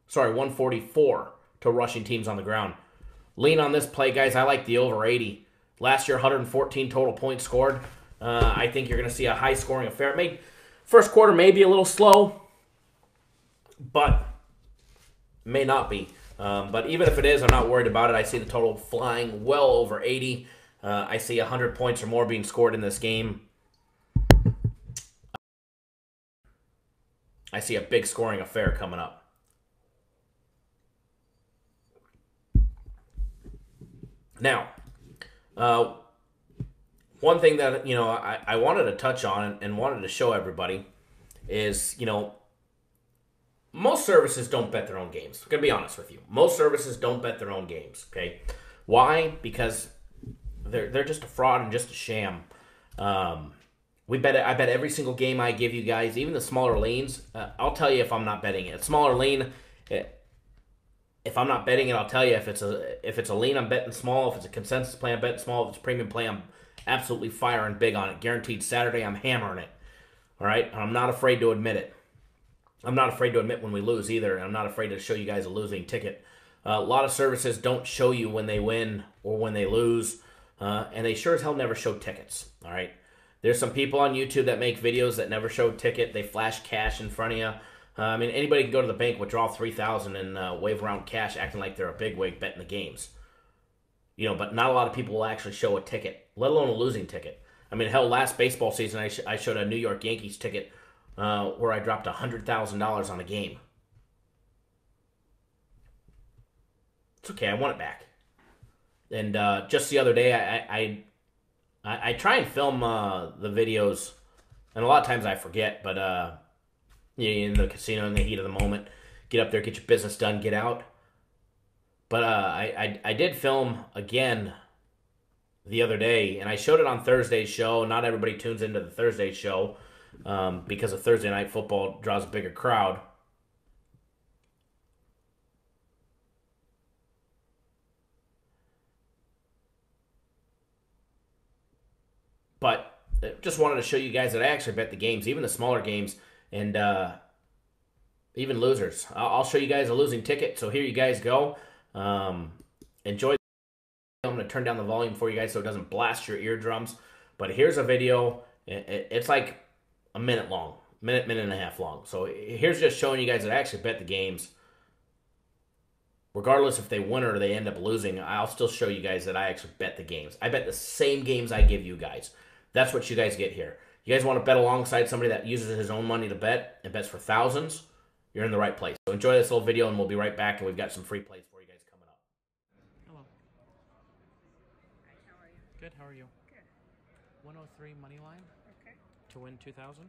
Sorry, 144 to rushing teams on the ground. Lean on this play, guys. I like the over 80. Last year, 114 total points scored. I think you're going to see a high-scoring affair. First quarter may be a little slow, but may not be. But even if it is, I'm not worried about it. I see the total flying well over 80. I see 100 points or more being scored in this game. I see a big scoring affair coming up. Now, one thing that, I wanted to touch on and wanted to show everybody is, most services don't bet their own games. I'm going to be honest with you. Most services don't bet their own games, okay? Why? Because they're just a fraud and just a sham. I bet every single game I give you guys, even the smaller leans. I'll tell you if I'm not betting it. A smaller lean, if I'm not betting it, I'll tell you if it's a lean, I'm betting small. If it's a consensus play, I'm betting small. If it's a premium play, I'm absolutely firing big on it. Guaranteed Saturday, I'm hammering it. All right? And I'm not afraid to admit it. I'm not afraid to admit when we lose either, and I'm not afraid to show you guys a losing ticket. A lot of services don't show you when they win or when they lose, and they sure as hell never show tickets. All right? There's some people on YouTube that make videos that never show ticket. They flash cash in front of you. Anybody can go to the bank, withdraw $3,000, and wave around cash, acting like they're a bigwig betting the games. But not a lot of people will actually show a ticket, let alone a losing ticket. Hell, last baseball season, I showed a New York Yankees ticket where I dropped $100,000 on a game. It's okay, I want it back. And just the other day, I try and film the videos, and a lot of times I forget, but in the casino, in the heat of the moment, get up there, get your business done, get out. But I did film again the other day, and I showed it on Thursday's show. Not everybody tunes into the Thursday show because of Thursday night football draws a bigger crowd. But just wanted to show you guys that I actually bet the games, even the smaller games, and even losers. I'll show you guys a losing ticket, so here you guys go. Enjoy. I'm going to turn down the volume for you guys so it doesn't blast your eardrums. But here's a video. It's like a minute long, minute and a half long. So here's just showing you guys that I actually bet the games. Regardless if they win or they end up losing, I'll still show you guys that I actually bet the games. I bet the same games I give you guys. That's what you guys get here. You guys want to bet alongside somebody that uses his own money to bet and bets for thousands? You're in the right place. So enjoy this little video, and we'll be right back, and we've got some free plays for you guys coming up. Hello. Hi, how are you? Good, how are you? Good. 103 money line Okay. to win 2,000.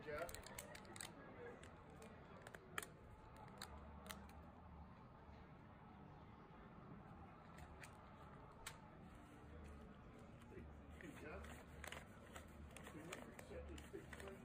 Jeff? Hey, Jeff? Can you accept this big plate?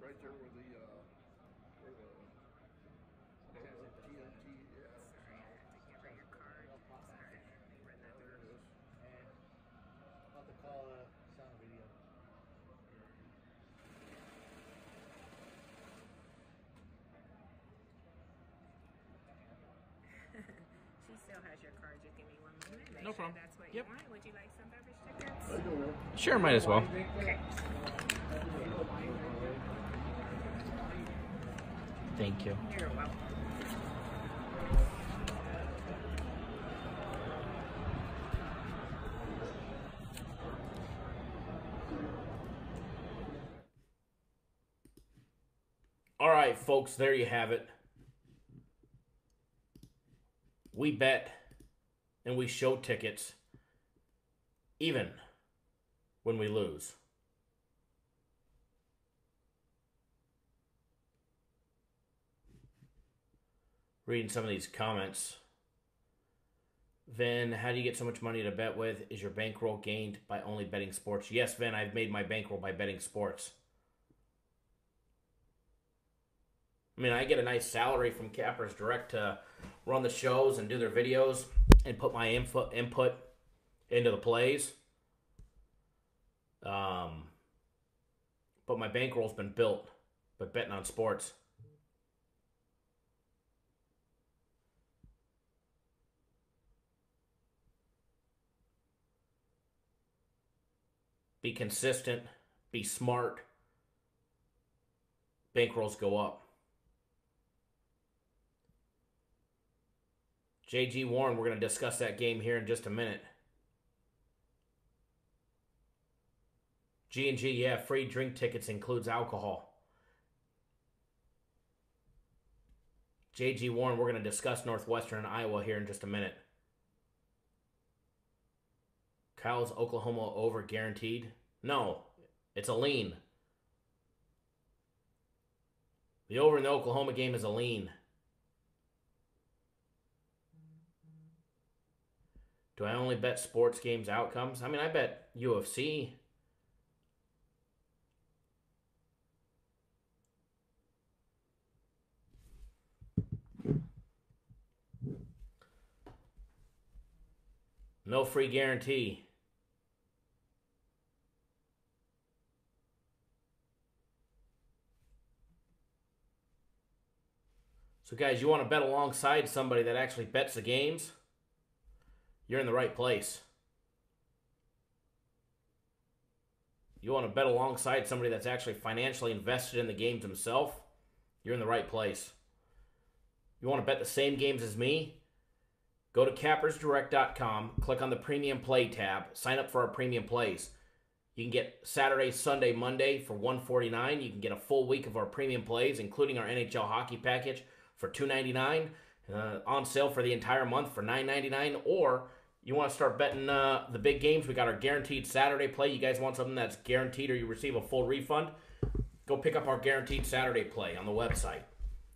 Right there where the TNT, yeah. Sorry, I had to give her your card. Sorry, There it is. I'll have to call sound video. make No sure problem. that's what Yep. you want. Would you like some beverage tickets? I don't know. Sure, might as well. Okay. Thank you. You're welcome. All right, folks, there you have it. We bet and we show tickets even when we lose. Reading some of these comments. Vin, how do you get so much money to bet with? Is your bankroll gained by only betting sports? Yes, Vin, I've made my bankroll by betting sports. I mean, I get a nice salary from Cappers Direct to run the shows and do their videos and put my input into the plays. But my bankroll's been built by betting on sports. Be consistent. Be smart. Bankrolls go up. J.G. Warren, we're going to discuss that game here in just a minute. G&G, yeah, free drink tickets includes alcohol. J.G. Warren, we're going to discuss Northwestern and Iowa here in just a minute. Kyle's Oklahoma over guaranteed? No, it's a lean. The over in the Oklahoma game is a lean. Do I only bet sports games outcomes? I mean, I bet UFC. No free guarantee. So guys, you want to bet alongside somebody that actually bets the games? You're in the right place. You want to bet alongside somebody that's actually financially invested in the games himself? You're in the right place. You want to bet the same games as me? Go to cappersdirect.com, click on the Premium Play tab, sign up for our Premium Plays. You can get Saturday, Sunday, Monday for $149. You can get a full week of our Premium Plays, including our NHL hockey package for $299. On sale for the entire month for $9.99, or you want to start betting the big games, we got our guaranteed Saturday play. You guys want something that's guaranteed or you receive a full refund? Go pick up our guaranteed Saturday play on the website.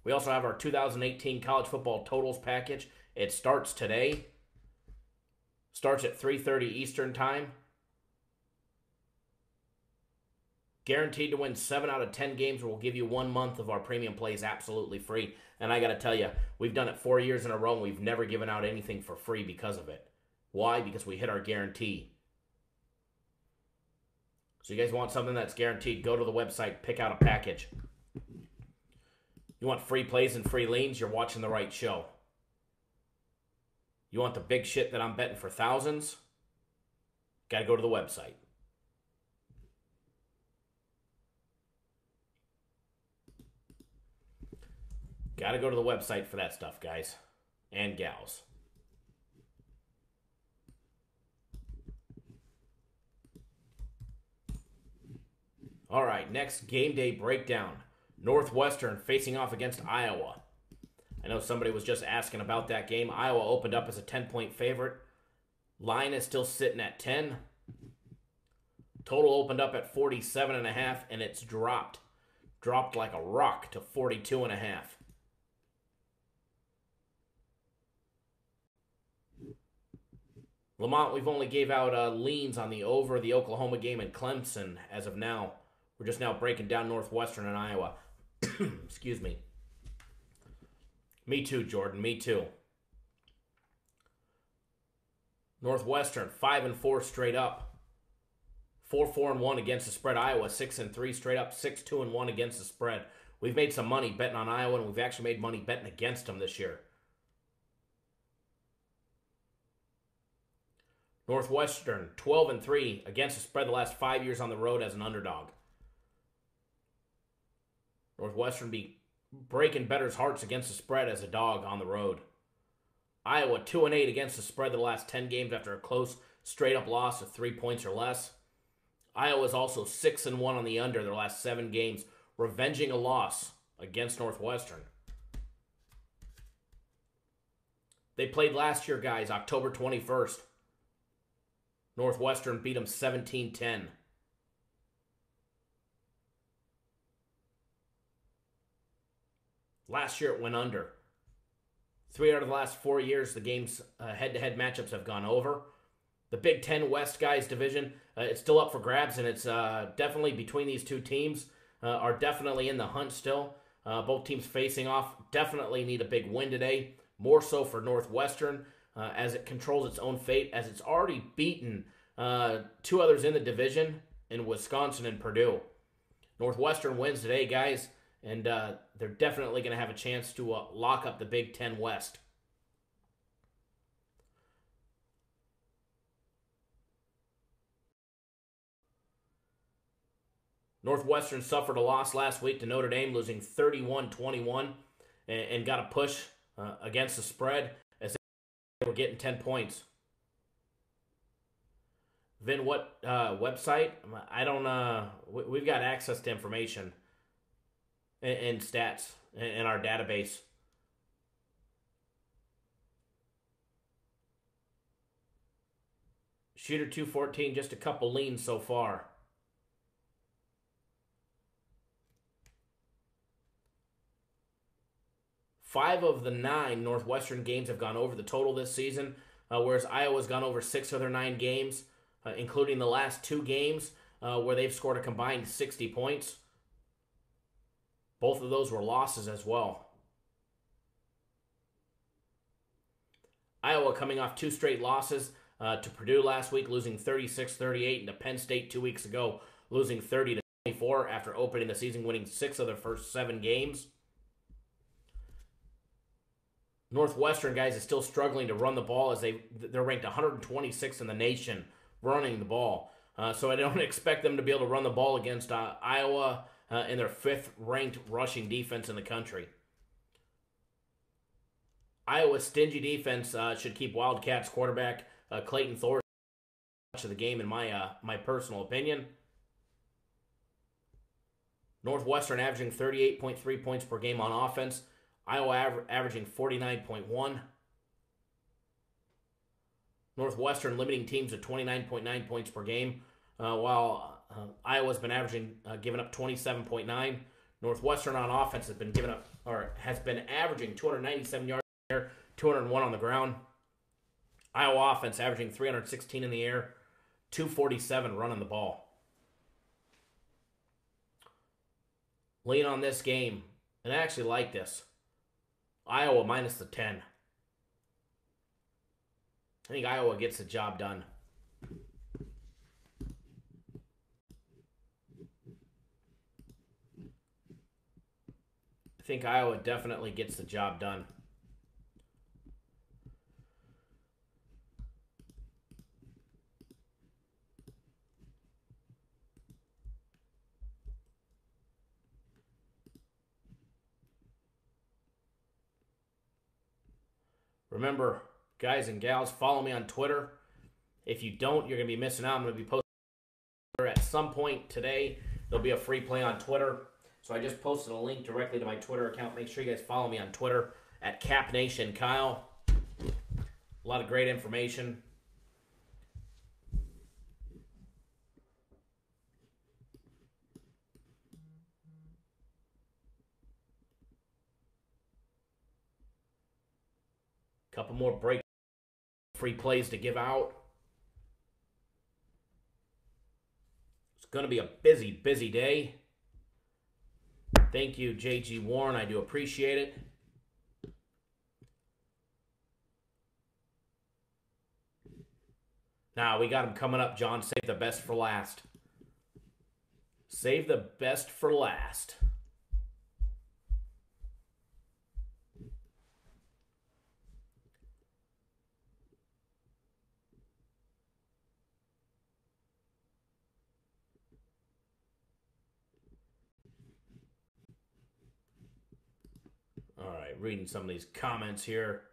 We also have our 2018 college football totals package. It starts today. Starts at 3:30 Eastern time. Guaranteed to win 7 out of 10 games. We'll give you 1 month of our premium plays absolutely free. And I got to tell you, we've done it 4 years in a row, and we've never given out anything for free because of it. Why? Because we hit our guarantee. So you guys want something that's guaranteed, go to the website, pick out a package. You want free plays and free leans, you're watching the right show. You want the big shit that I'm betting for thousands? Got to go to the website. Got to go to the website for that stuff, guys and gals. All right, next game day breakdown. Northwestern facing off against Iowa. I know somebody was just asking about that game. Iowa opened up as a 10-point favorite. Line is still sitting at 10. Total opened up at 47.5, and it's dropped. Dropped like a rock to 42.5. Lamont, we've only gave out leans on the over the Oklahoma game and Clemson as of now. We're just now breaking down Northwestern and Iowa. Excuse me. Me too, Jordan. Me too. Northwestern 5-4 straight up. 4-4-1 against the spread. Iowa 6-3 straight up. 6-2-1 against the spread. We've made some money betting on Iowa, and we've actually made money betting against them this year. Northwestern, 12-3 against the spread the last 5 years on the road as an underdog. Northwestern be breaking bettors' hearts against the spread as a dog on the road. Iowa, 2-8 against the spread the last 10 games after a close, straight-up loss of 3 points or less. Iowa is also 6-1 on the under their last 7 games, revenging a loss against Northwestern. They played last year, guys, October 21st. Northwestern beat them 17-10. Last year it went under. 3 out of the last 4 years, the game's head-to-head matchups have gone over. The Big Ten West, guys, division, it's still up for grabs, and it's definitely between these two teams are definitely in the hunt still. Both teams facing off definitely need a big win today, more so for Northwestern as it controls its own fate, as it's already beaten 2 others in the division in Wisconsin and Purdue. Northwestern wins today, guys, and they're definitely going to have a chance to lock up the Big Ten West. Northwestern suffered a loss last week to Notre Dame, losing 31-21, and got a push against the spread as they were getting 10 points. Vin, what website? I don't. We've got access to information and stats in our database. Shooter 214, just a couple leans so far. Five of the 9 Northwestern games have gone over the total this season, whereas Iowa's gone over 6 of their 9 games, including the last 2 games where they've scored a combined 60 points. Both of those were losses as well. Iowa coming off 2 straight losses to Purdue last week, losing 36-38, and to Penn State 2 weeks ago, losing 30-24 after opening the season, winning 6 of their first 7 games. Northwestern, guys, is still struggling to run the ball as they're ranked 126 in the nation running the ball. So I don't expect them to be able to run the ball against Iowa in their 5th ranked rushing defense in the country. Iowa's stingy defense should keep Wildcats quarterback Clayton Thor much of the game in my personal opinion. Northwestern averaging 38.3 points per game on offense. Iowa averaging 49.1. Northwestern limiting teams to 29.9 points per game, while Iowa's been giving up 27.9. Northwestern on offense has been averaging 297 yards in the air, 201 on the ground. Iowa offense averaging 316 in the air, 247 running the ball. Lean on this game, and I actually like this. Iowa minus the 10. I think Iowa gets the job done. I think Iowa definitely gets the job done. Remember, guys and gals, follow me on Twitter. If you don't, you're going to be missing out. I'm going to be posting at some point today. There'll be a free play on Twitter. So I just posted a link directly to my Twitter account. Make sure you guys follow me on Twitter at CapNationKyle. A lot of great information. Couple more break free plays to give out. It's going to be a busy, busy day. Thank you, JG Warren. I do appreciate it. Now, we got him coming up, John. Save the best for last. Save the best for last. reading some of these comments here.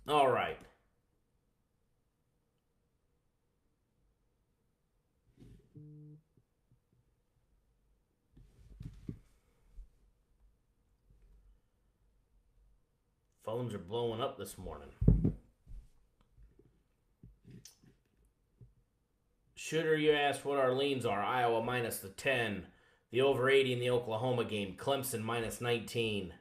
All right. Phones are blowing up this morning. Shooter, you asked what our leans are. Iowa minus the 10. The over 80 in the Oklahoma game. Clemson minus 19.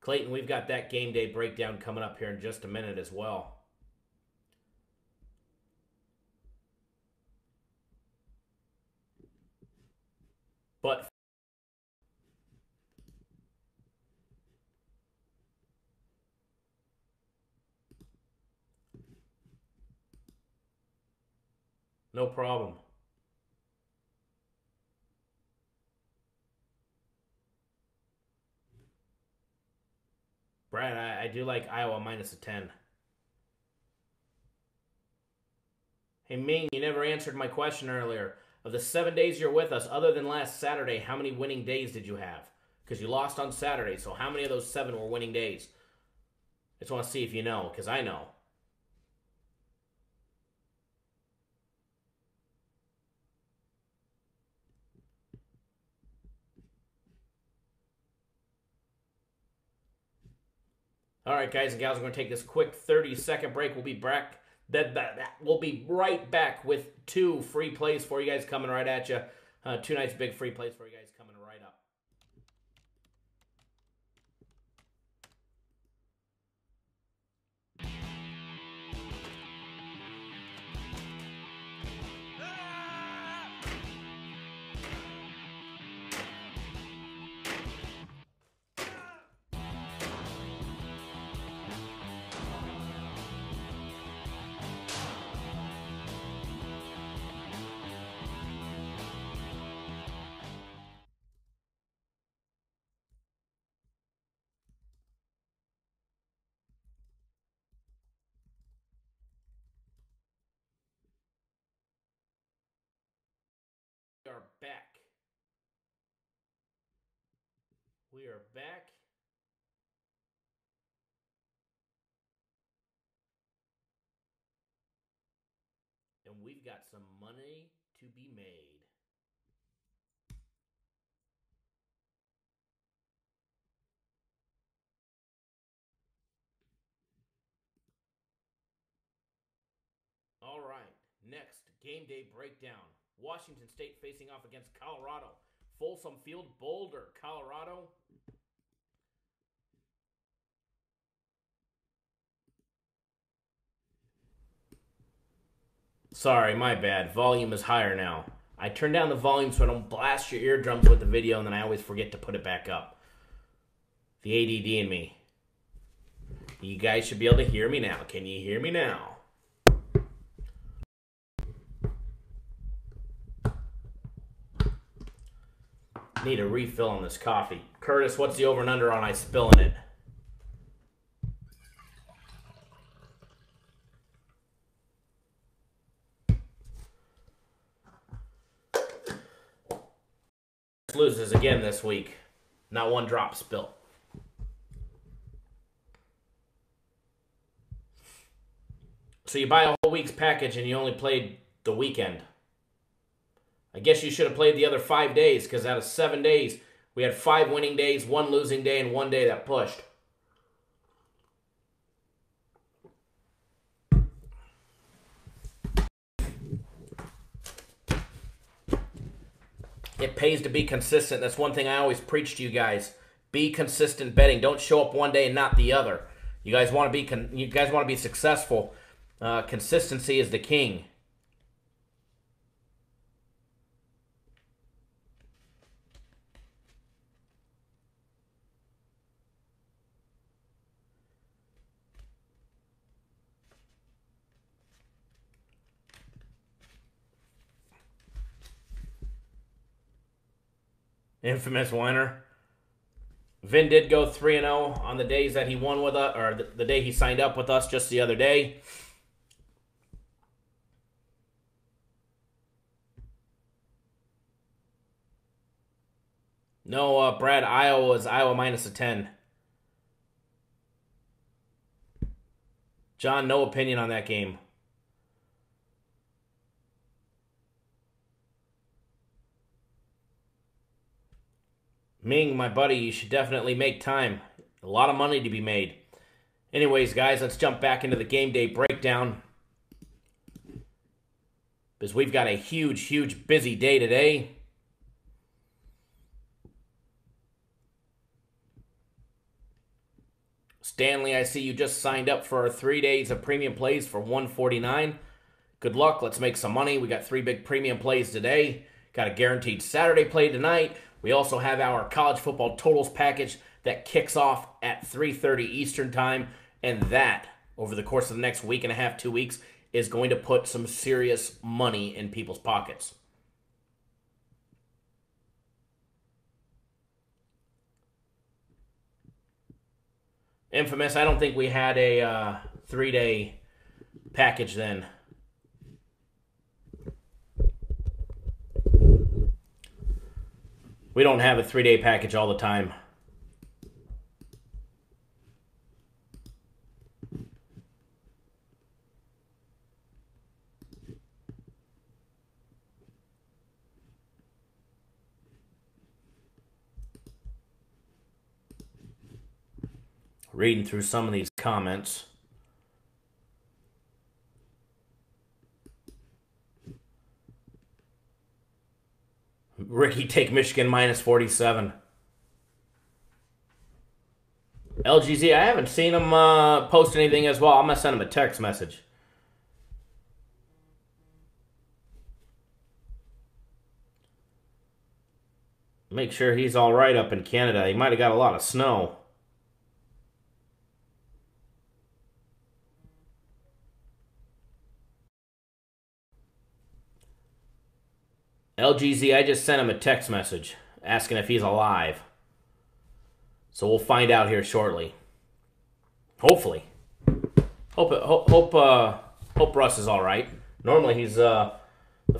Clayton, we've got that game day breakdown coming up here in just a minute as well. But no problem. Brad, I do like Iowa minus a 10. Hey, Ming, you never answered my question earlier. Of the 7 days you're with us, other than last Saturday, how many winning days did you have? Because you lost on Saturday, so how many of those 7 were winning days? I just want to see if you know, because I know. All right, guys and gals, we're going to take this quick 30-second break. We'll be back. We'll be right back with 2 free plays for you guys coming right at you. 2 nice big free plays for you guys coming right up. We are back. We are back. And we've got some money to be made. All right, next game day breakdown. Washington State facing off against Colorado. Folsom Field, Boulder, Colorado. Sorry, my bad. Volume is higher now. I turn down the volume so I don't blast your eardrums with the video, and then I always forget to put it back up. The ADD in me. You guys should be able to hear me now. Can you hear me now? Need a refill on this coffee. Curtis, what's the over and under on I spilling it? Loses again this week. Not one drop spilt. So you buy a whole week's package and you only played the weekend. I guess you should have played the other 5 days, because out of 7 days, we had 5 winning days, 1 losing day, and 1 day that pushed. It pays to be consistent. That's one thing I always preach to you guys. Be consistent betting. Don't show up one day and not the other. You guys want to be successful. Consistency is the king. Infamous winner. Vin did go 3-0 on the days that he won with us, or the day he signed up with us just the other day. No, Brad, Iowa was Iowa minus a 10. John, no opinion on that game. Ming, my buddy, you should definitely make time. A lot of money to be made. Anyways, guys, let's jump back into the game day breakdown. Because we've got a huge, busy day today. Stanley, I see you just signed up for 3 days of premium plays for $149. Good luck. Let's make some money. We got 3 big premium plays today. Got a guaranteed Saturday play tonight. We also have our college football totals package that kicks off at 3:30 Eastern time. And that, over the course of the next week and a half, 2 weeks, is going to put some serious money in people's pockets. Infamous, I don't think we had a 3-day package then. We don't have a 3-day package all the time. Reading through some of these comments. Ricky, take Michigan minus 47. LGZ, I haven't seen him post anything as well. I'm going to send him a text message. Make sure he's all right up in Canada. He might have got a lot of snow. LGZ, I just sent him a text message asking if he's alive. So we'll find out here shortly. Hopefully. Hope Russ is all right. Normally he's the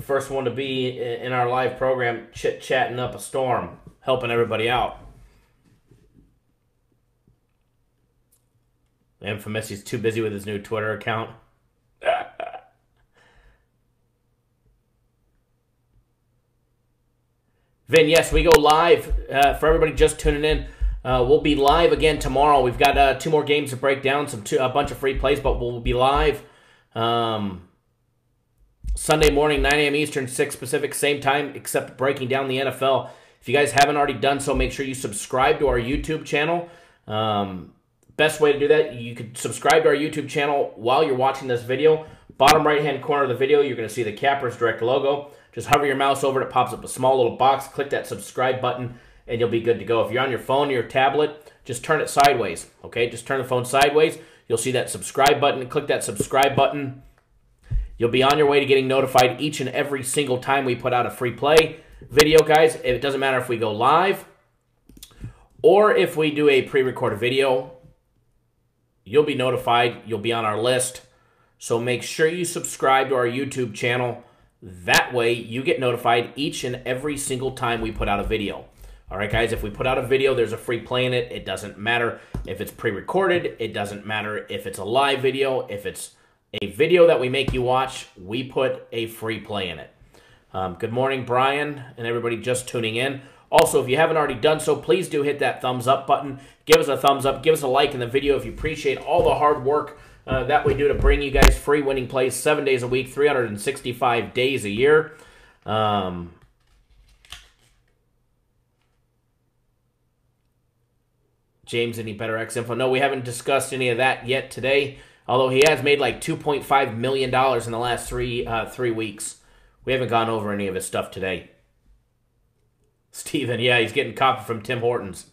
first one to be in our live program chit-chatting up a storm, helping everybody out. Infamous, he's too busy with his new Twitter account. Vin, yes, we go live. For everybody just tuning in, we'll be live again tomorrow. We've got 2 more games to break down, a bunch of free plays, but we'll be live Sunday morning, 9 a.m. Eastern, 6 Pacific, same time, except breaking down the NFL. If you guys haven't already done so, make sure you subscribe to our YouTube channel. Best way to do that, you could subscribe to our YouTube channel while you're watching this video. Bottom right-hand corner of the video, you're going to see the Cappers Direct logo. Just hover your mouse over it. It pops up a small little box. Click that subscribe button, and you'll be good to go. If you're on your phone or your tablet, just turn it sideways, okay? Just turn the phone sideways. You'll see that subscribe button. Click that subscribe button. You'll be on your way to getting notified each and every single time we put out a free play video, guys. It doesn't matter if we go live or if we do a pre-recorded video. You'll be notified. You'll be on our list. So make sure you subscribe to our YouTube channel. That way, you get notified each and every single time we put out a video. All right, guys, if we put out a video, there's a free play in it. It doesn't matter if it's pre-recorded. It doesn't matter if it's a live video. If it's a video that we make you watch, we put a free play in it. Good morning, Brian, and everybody just tuning in. Also, if you haven't already done so, please do hit that thumbs up button. Give us a thumbs up. Give us a like in the video if you appreciate all the hard work that we do to bring you guys free winning plays 7 days a week, 365 days a year. James, any better X info? No, we haven't discussed any of that yet today, although he has made like $2.5 million in the last three weeks. We haven't gone over any of his stuff today. Steven, yeah, he's getting coffee from Tim Hortons.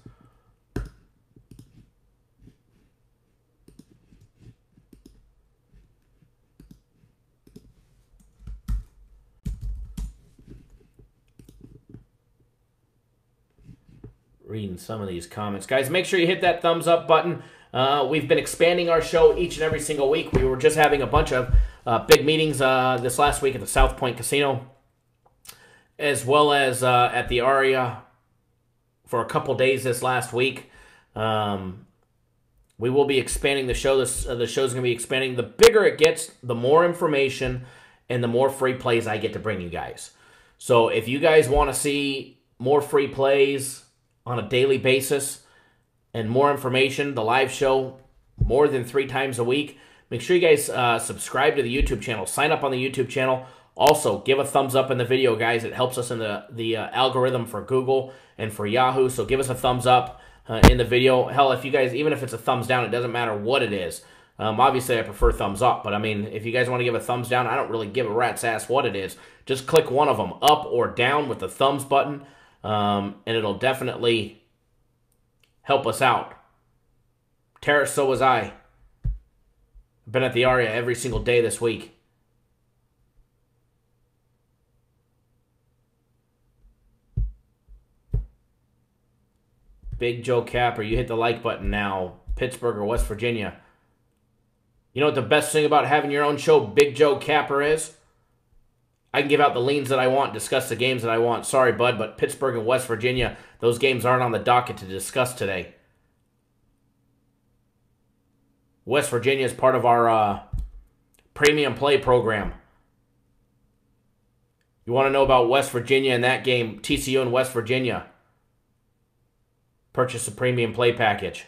reading some of these comments. Guys, make sure you hit that thumbs up button. We've been expanding our show each and every single week. We were just having a bunch of big meetings this last week at the South Point Casino, as well as at the Aria for a couple days this last week. We will be expanding the show. The show's going to be expanding. The bigger it gets, the more information and the more free plays I get to bring you guys. So if you guys want to see more free plays on a daily basis and more information, the live show more than 3 times a week, make sure you guys subscribe to the YouTube channel. Sign up on the YouTube channel. Also, give a thumbs up in the video, guys. It helps us in the algorithm for Google and for Yahoo. So give us a thumbs up in the video. Hell, if you guys, even if it's a thumbs down, it doesn't matter what it is. Obviously, I prefer thumbs up, but I mean, if you guys want to give a thumbs down, I don't really give a rat's ass what it is. Just click one of them, up or down with the thumbs button, and it'll definitely help us out. Tara, so was I. I've been at the Aria every single day this week. Big Joe Capper, you hit the like button now. Pittsburgh or West Virginia. You know what the best thing about having your own show, Big Joe Capper, is? I can give out the leans that I want, discuss the games that I want. Sorry, bud, but Pittsburgh and West Virginia, those games aren't on the docket to discuss today. West Virginia is part of our premium play program. You want to know about West Virginia and that game, TCU and West Virginia? Purchase a premium play package.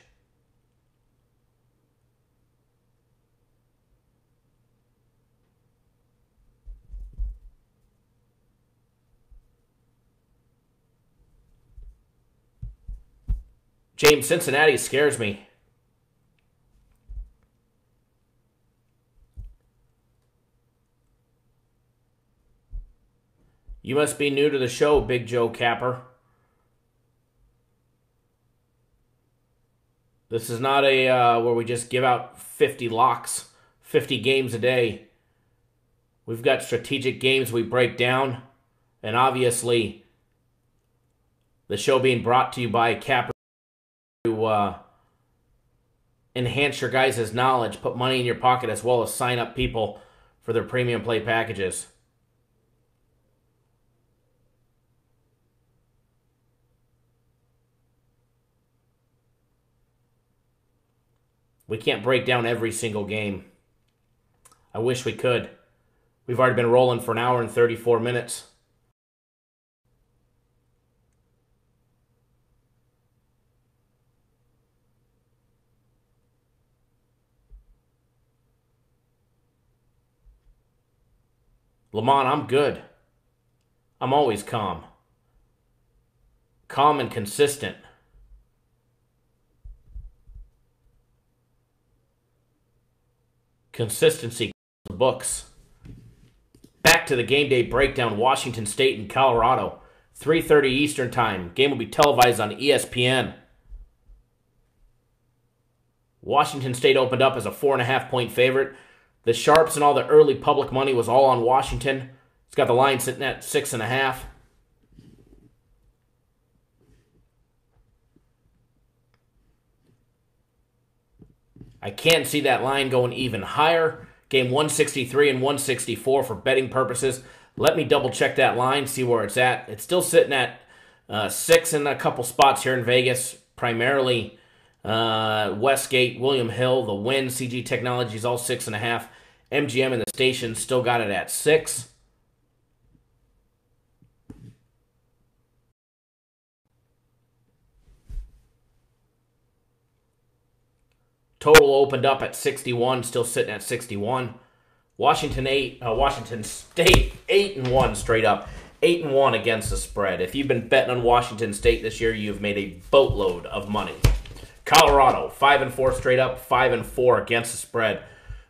James, Cincinnati scares me. You must be new to the show, Big Joe Capper. This is not a where we just give out 50 locks, 50 games a day. We've got strategic games we break down, and obviously the show being brought to you by Capper to enhance your guys' knowledge, put money in your pocket, as well as sign up people for their premium play packages. We can't break down every single game. I wish we could. We've already been rolling for an hour and 34 minutes. Lamont, I'm good. I'm always calm. Calm and consistent. Consistency books. Back to the game day breakdown. Washington State and Colorado. 3:30 Eastern Time. Game will be televised on ESPN. Washington State opened up as a 4.5-point favorite. The sharps and all the early public money was all on Washington. It's got the line sitting at 6.5. I can see that line going even higher. Game 163 and 164 for betting purposes. Let me double check that line, see where it's at. It's still sitting at 6 in a couple spots here in Vegas, primarily Westgate, William Hill, the Wynn, CG Technologies, all 6.5. MGM and the station still got it at 6. Total opened up at 61, still sitting at 61. Washington State 8-1 straight up, 8-1 against the spread. If you've been betting on Washington State this year, you've made a boatload of money. Colorado 5-4 straight up, 5-4 against the spread.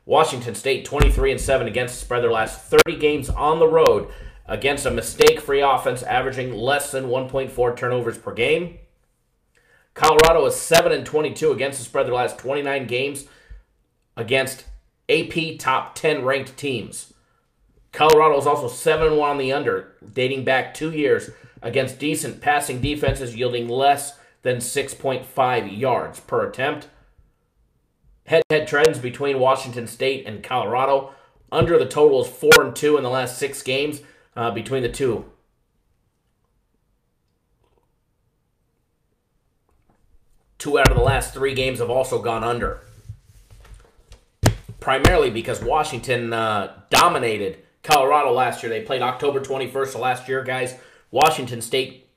Washington State 23-7 against the spread. Their last 30 games on the road against a mistake-free offense, averaging less than 1.4 turnovers per game. Colorado is 7-22 against the spread their last 29 games against AP top 10 ranked teams. Colorado is also 7-1 on the under, dating back 2 years against decent passing defenses, yielding less than 6.5 yards per attempt. Head-to-head trends between Washington State and Colorado. Under the total is 4-2 in the last 6 games between the two. Two out of the last 3 games have also gone under. Primarily because Washington dominated Colorado last year. They played October 21st of last year, guys. Washington State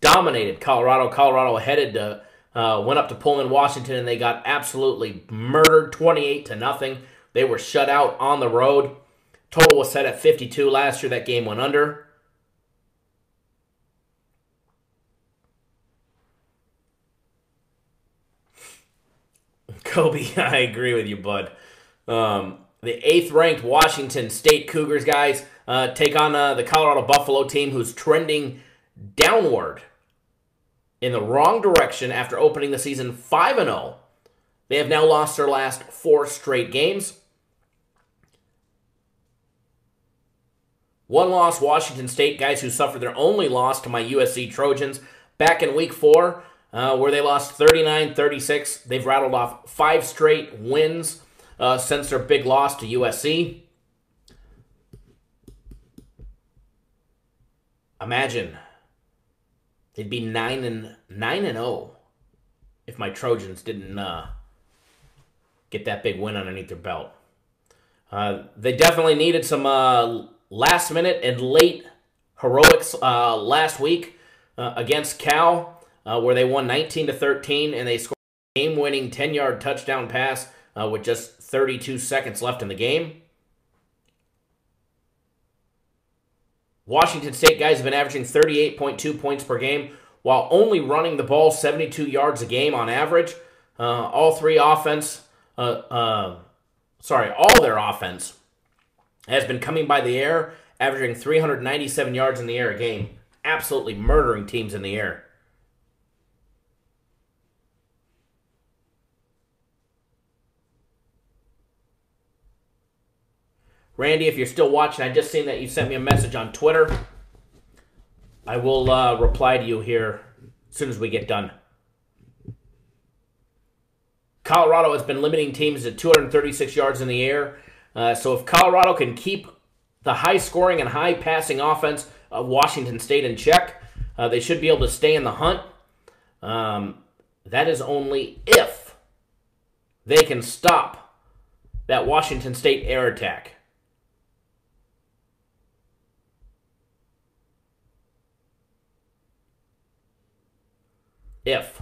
dominated Colorado. Colorado went up to Pullman, Washington, and they got absolutely murdered, 28-0. They were shut out on the road. Total was set at 52 last year. That game went under. Kobe, I agree with you, bud. The 8th-ranked Washington State Cougars, guys, take on the Colorado Buffalo team, who's trending downward in the wrong direction after opening the season 5-0. They have now lost their last 4 straight games. One loss, Washington State, guys, who suffered their only loss to my USC Trojans back in Week 4, where they lost 39-36. They've rattled off 5 straight wins since their big loss to USC. Imagine they'd be 9-0 if my Trojans didn't get that big win underneath their belt. They definitely needed some last-minute and late heroics last week against Cal, where they won 19-13, and they scored a game-winning 10-yard touchdown pass with just 32 seconds left in the game. Washington State guys have been averaging 38.2 points per game while only running the ball 72 yards a game on average. All their offense has been coming by the air, averaging 397 yards in the air a game. Absolutely murdering teams in the air. Randy, if you're still watching, I just seen that you sent me a message on Twitter. I will reply to you here as soon as we get done. Colorado has been limiting teams to 236 yards in the air. So if Colorado can keep the high-scoring and high-passing offense of Washington State in check, they should be able to stay in the hunt. That is only if they can stop that Washington State air attack. If.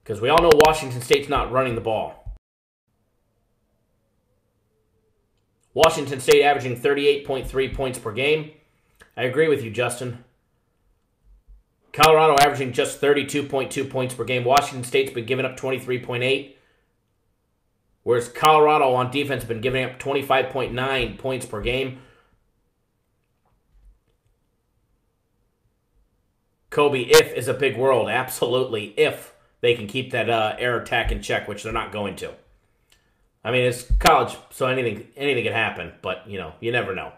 Because we all know Washington State's not running the ball. Washington State averaging 38.3 points per game. I agree with you, Justin. Colorado averaging just 32.2 points per game. Washington State's been giving up 23.8. Whereas Colorado on defense has been giving up 25.9 points per game. Kobe, if is a big world. Absolutely, if they can keep that air attack in check, which they're not going to. I mean, it's college, so anything can happen, but, you never know.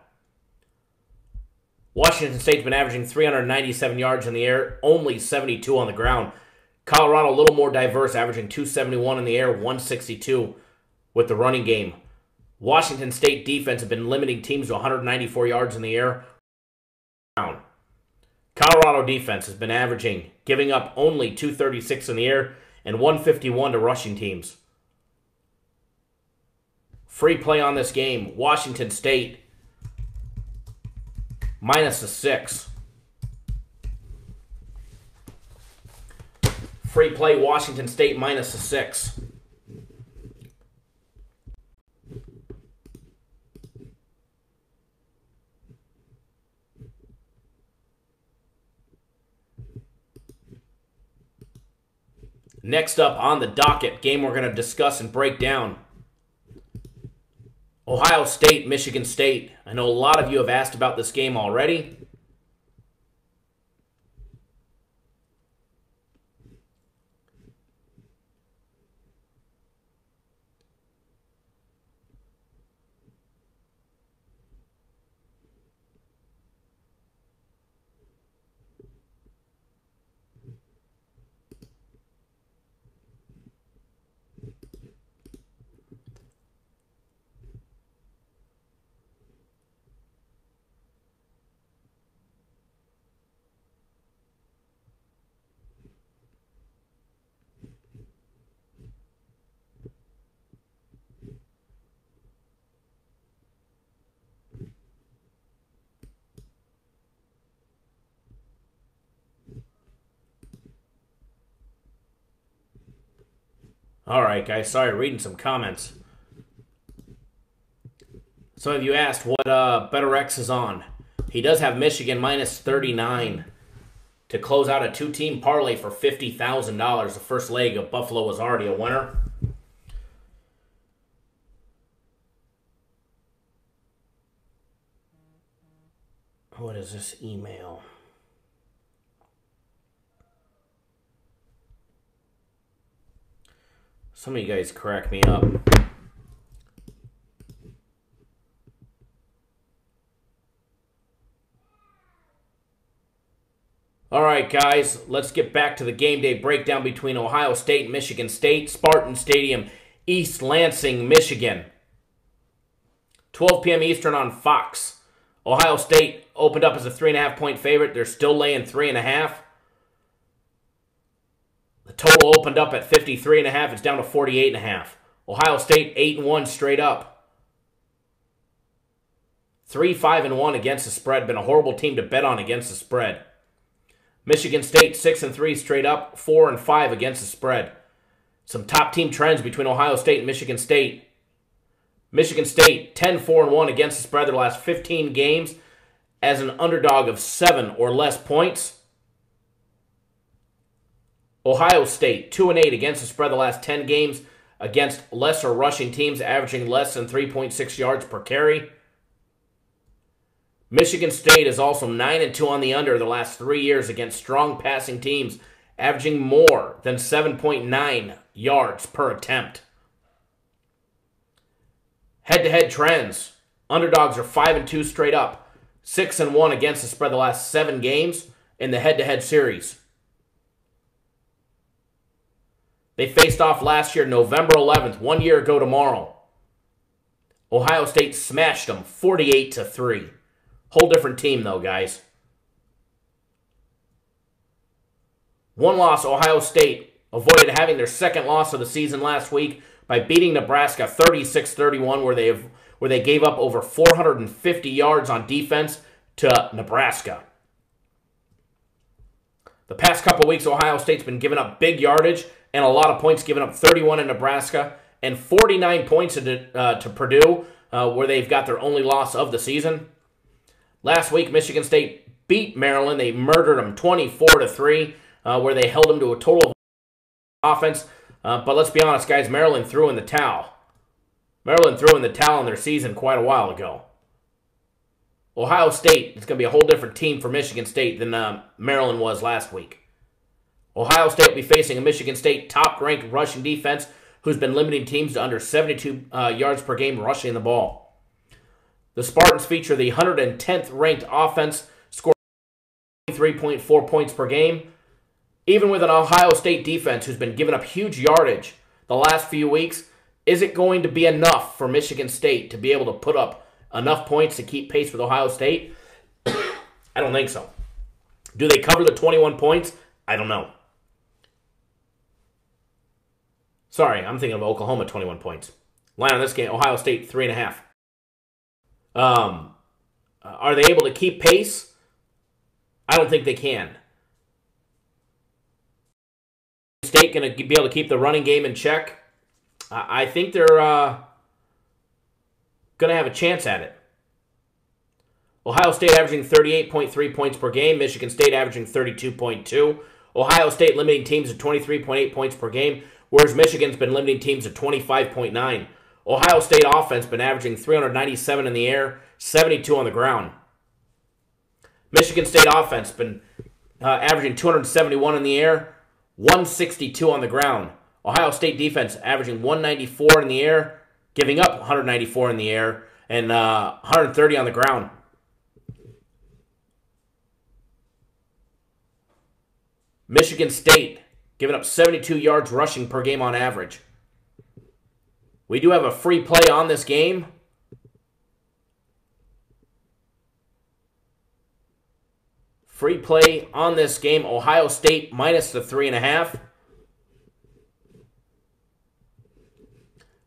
Washington State's been averaging 397 yards in the air, only 72 on the ground. Colorado, a little more diverse, averaging 271 in the air, 162 with the running game. Washington State defense have been limiting teams to 194 yards in the air. Colorado defense has been averaging, giving up only 236 in the air and 151 to rushing teams. Free play on this game, Washington State minus the 6. Free play, Washington State minus the 6. Next up on the docket, game we're going to discuss and break down. Ohio State, Michigan State. I know a lot of you have asked about this game already. All right, guys. Sorry, reading some comments. Some of you asked what BetterX is on. He does have Michigan minus 39 to close out a two-team parlay for $50,000. The first leg of Buffalo was already a winner. What is this email? Some of you guys crack me up. All right, guys, let's get back to the game day breakdown between Ohio State and Michigan State. Spartan Stadium, East Lansing, Michigan. 12 p.m. Eastern on Fox. Ohio State opened up as a 3.5-point favorite. They're still laying 3.5. The total opened up at 53.5. It's down to 48.5. Ohio State 8-1 straight up. 3-5-1 against the spread. Been a horrible team to bet on against the spread. Michigan State 6-3 straight up. 4-5 against the spread. Some top team trends between Ohio State and Michigan State. Michigan State 10-4-1 against the spread their last 15 games as an underdog of 7 or less points. Ohio State 2-8 against the spread the last 10 games against lesser rushing teams, averaging less than 3.6 yards per carry. Michigan State is also 9-2 on the under the last 3 years against strong passing teams, averaging more than 7.9 yards per attempt. Head-to-head trends. Underdogs are 5-2 straight up, 6-1 against the spread the last 7 games in the head-to-head series. They faced off last year, November 11th, 1 year ago tomorrow. Ohio State smashed them 48-3. Whole different team, though, guys. One loss, Ohio State avoided having their second loss of the season last week by beating Nebraska 36-31, where they gave up over 450 yards on defense to Nebraska. The past couple weeks, Ohio State's been giving up big yardage and a lot of points, giving up 31 in Nebraska and 49 points to Purdue, where they've got their only loss of the season. Last week, Michigan State beat Maryland. They murdered them 24-3, where they held them to a total of offense. But let's be honest, guys, Maryland threw in the towel. Maryland threw in the towel in their season quite a while ago. Ohio State is going to be a whole different team for Michigan State than Maryland was last week. Ohio State will be facing a Michigan State top-ranked rushing defense who's been limiting teams to under 72 yards per game rushing the ball. The Spartans feature the 110th ranked offense, scoring 23.4 points per game. Even with an Ohio State defense who's been giving up huge yardage the last few weeks, is it going to be enough for Michigan State to be able to put up enough points to keep pace with Ohio State? I don't think so. Do they cover the 21 points? I don't know. Sorry, I'm thinking of Oklahoma 21 points. Line on this game, Ohio State 3.5. Are they able to keep pace? I don't think they can. State going to be able to keep the running game in check? I think they're going to have a chance at it. Ohio State averaging 38.3 points per game. Michigan State averaging 32.2. Ohio State limiting teams to 23.8 points per game, whereas Michigan's been limiting teams to 25.9. Ohio State offense been averaging 397 in the air, 72 on the ground. Michigan State offense been averaging 271 in the air, 162 on the ground. Ohio State defense averaging 194 in the air, giving up 194 in the air, and 130 on the ground. Michigan State giving up 72 yards rushing per game on average. We do have a free play on this game. Free play on this game, Ohio State minus the 3.5.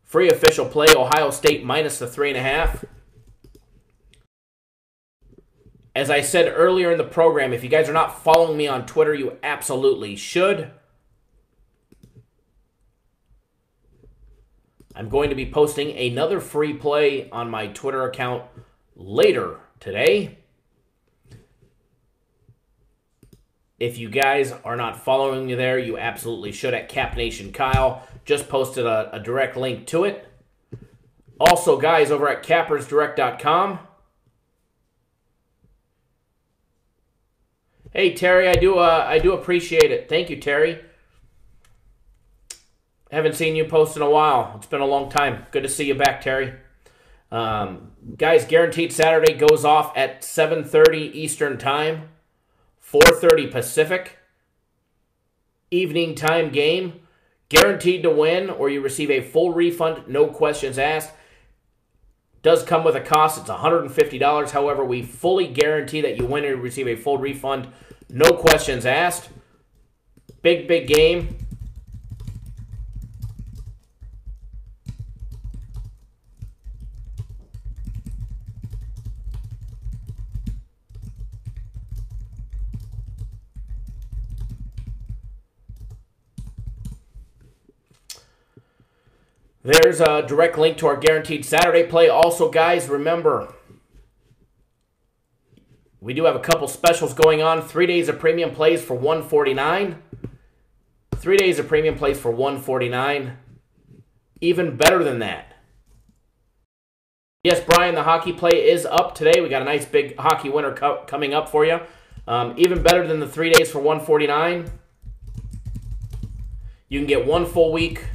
Free official play, Ohio State minus the 3.5. As I said earlier in the program, if you guys are not following me on Twitter, you absolutely should. I'm going to be posting another free play on my Twitter account later today. If you guys are not following me there, you absolutely should at Cap Nation Kyle. Just posted a direct link to it. Also, guys, over at cappersdirect.com. Hey, Terry, I do appreciate it. Thank you, Terry. Haven't seen you post in a while. It's been a long time. Good to see you back, Terry. Guys, Guaranteed Saturday goes off at 7:30 Eastern Time, 4:30 Pacific. Evening time game. Guaranteed to win, or you receive a full refund, no questions asked. Does come with a cost. It's $150. However, we fully guarantee that you win and receive a full refund, no questions asked. Big game. There's a direct link to our Guaranteed Saturday play. Also, guys, remember, we do have a couple specials going on. 3 days of premium plays for $149. 3 days of premium plays for $149. Even better than that. Yes, Brian, the hockey play is up today. We got a nice big hockey winner coming up for you. Even better than the 3 days for $149. You can get 1 full week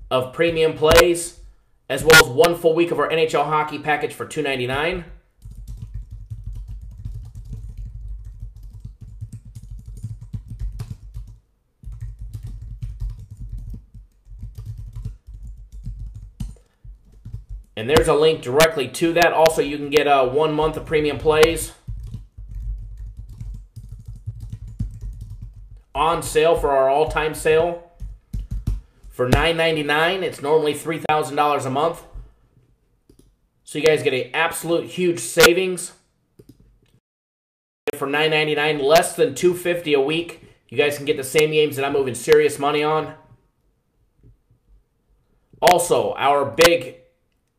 of premium plays, as well as 1 full week of our NHL hockey package for $299. And there's a link directly to that. Also, you can get 1 month of premium plays on sale for our all-time sale. For $9.99, it's normally $3,000 a month. So you guys get an absolute huge savings. For $9.99, less than $250 a week, you guys can get the same games that I'm moving serious money on. Also, our big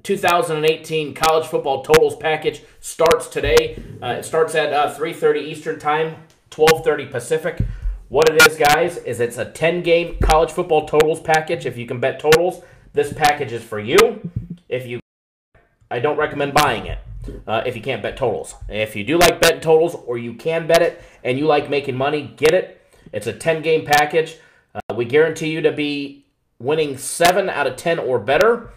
2018 college football totals package starts today. It starts at 3:30 Eastern Time, 12:30 Pacific. What it is, guys, is it's a 10-game college football totals package. If you can bet totals, this package is for you. I don't recommend buying it if you can't bet totals. If you do like betting totals, or you can bet it, and you like making money, get it. It's a 10-game package. We guarantee you to be winning 7 out of 10 or better.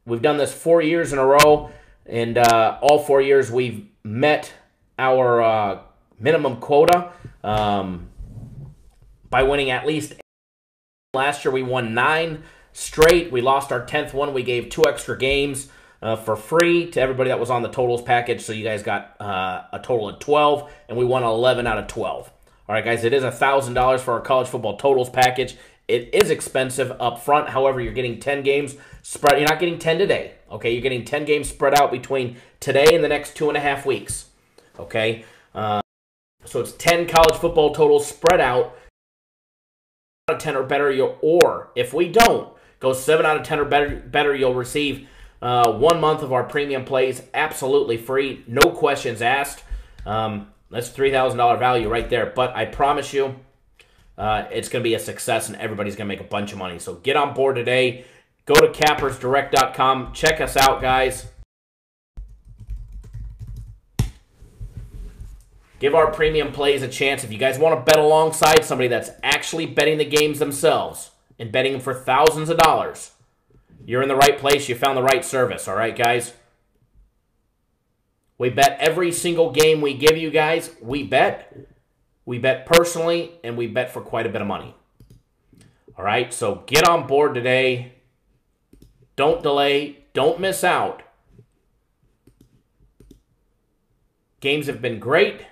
We've done this 4 years in a row, and all 4 years we've met our minimum quota by winning at least. Last year we won 9 straight. We lost our 10th one. We gave 2 extra games for free to everybody that was on the totals package, so you guys got a total of 12, and we won 11 out of 12. All right, guys, it is $1,000 for our college football totals package. It is expensive up front. However, you're getting 10 games spread. You're not getting 10 today, okay? You're getting 10 games spread out between today and the next 2.5 weeks, okay? So it's 10 college football totals spread out. 7 out of 10 or better, or if we don't go 7 out of 10 or better, you'll receive 1 month of our premium plays absolutely free, no questions asked. That's $3,000 value right there. But I promise you, it's going to be a success, and everybody's going to make a bunch of money. So get on board today. Go to cappersdirect.com. Check us out, guys. Give our premium plays a chance. If you guys want to bet alongside somebody that's actually betting the games themselves and betting them for thousands of dollars, you're in the right place. You found the right service. All right, guys? We bet every single game we give you guys. We bet. We bet personally, and we bet for quite a bit of money. All right? So get on board today. Don't delay. Don't miss out. Games have been great.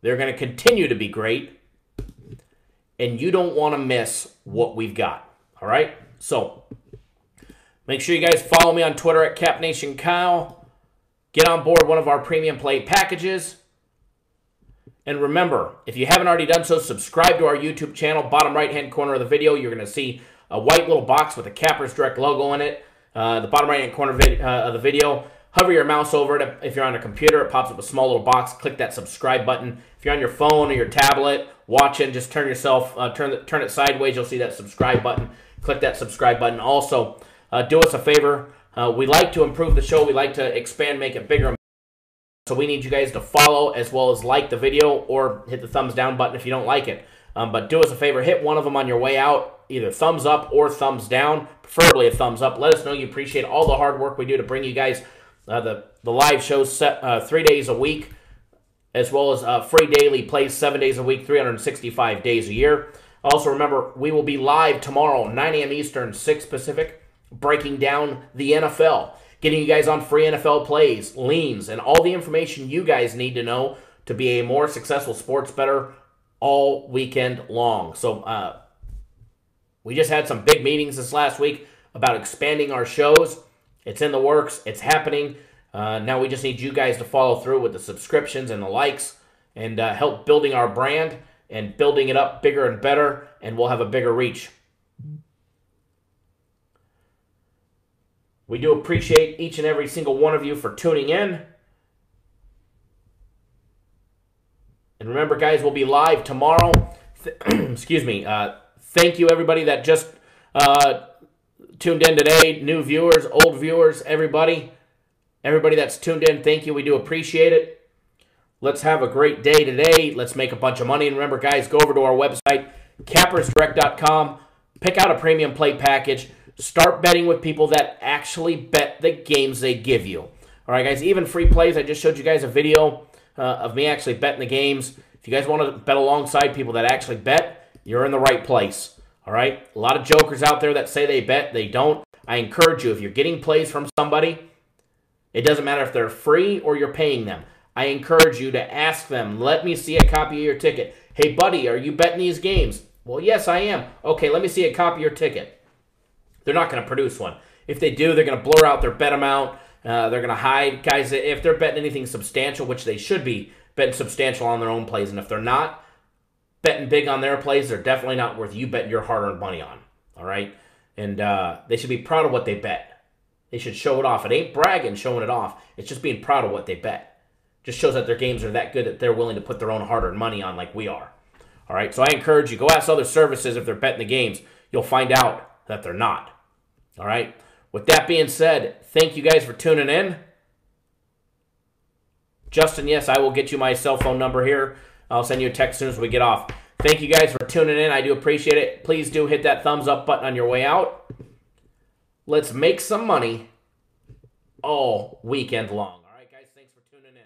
They're going to continue to be great. And you don't want to miss what we've got. All right? So make sure you guys follow me on Twitter at CapNationKyle. Get on board one of our premium play packages. And remember, if you haven't already done so, subscribe to our YouTube channel. Bottom right-hand corner of the video, you're going to see a white little box with a Cappers Direct logo in it. The bottom right-hand corner of the video, hover your mouse over it. If you're on a computer, it pops up a small little box. Click that subscribe button. If you're on your phone or your tablet watching, just turn it sideways. You'll see that subscribe button. Click that subscribe button. Also, do us a favor. We like to improve the show. We like to expand, make it bigger. So we need you guys to follow as well as like the video or hit the thumbs down button if you don't like it. But do us a favor, hit one of them on your way out, either thumbs up or thumbs down, preferably a thumbs up. Let us know you appreciate all the hard work we do to bring you guys the live shows 3 days a week, as well as free daily plays 7 days a week, 365 days a year. Also remember, we will be live tomorrow, 9 a.m. Eastern, 6 Pacific, breaking down the NFL. Getting you guys on free NFL plays, leans, and all the information you guys need to know to be a more successful sports bettor all weekend long. So we just had some big meetings this last week about expanding our shows. It's in the works. It's happening. Now we just need you guys to follow through with the subscriptions and the likes and help building our brand and building it up bigger and better, and we'll have a bigger reach. We do appreciate each and every single one of you for tuning in. And remember, guys, we'll be live tomorrow. Excuse me. Thank you, everybody that just tuned in today. New viewers, old viewers, everybody. Everybody that's tuned in, thank you. We do appreciate it. Let's have a great day today. Let's make a bunch of money. And remember, guys, go over to our website, cappersdirect.com. Pick out a premium play package. Start betting with people that actually bet the games they give you. All right, guys, even free plays. I just showed you guys a video of me actually betting the games. If you guys want to bet alongside people that actually bet, you're in the right place. All right, a lot of jokers out there that say they bet, they don't. I encourage you, if you're getting plays from somebody, it doesn't matter if they're free or you're paying them. I encourage you to ask them, let me see a copy of your ticket. Hey, buddy, are you betting these games? Well, yes, I am. Okay, let me see a copy of your ticket. They're not going to produce one. If they do, they're going to blur out their bet amount. They're going to hide. Guys, if they're betting anything substantial, which they should be betting substantial on their own plays, and if they're not betting big on their plays, they're definitely not worth you betting your hard-earned money on. All right? And they should be proud of what they bet. They should show it off. It ain't bragging, showing it off. It's just being proud of what they bet. Just shows that their games are that good that they're willing to put their own hard-earned money on like we are. All right? So I encourage you, go ask other services if they're betting the games. You'll find out that they're not. All right. With that being said, thank you guys for tuning in. Justin, yes, I will get you my cell phone number here. I'll send you a text as soon as we get off. Thank you guys for tuning in. I do appreciate it. Please do hit that thumbs up button on your way out. Let's make some money all weekend long. All right, guys, thanks for tuning in.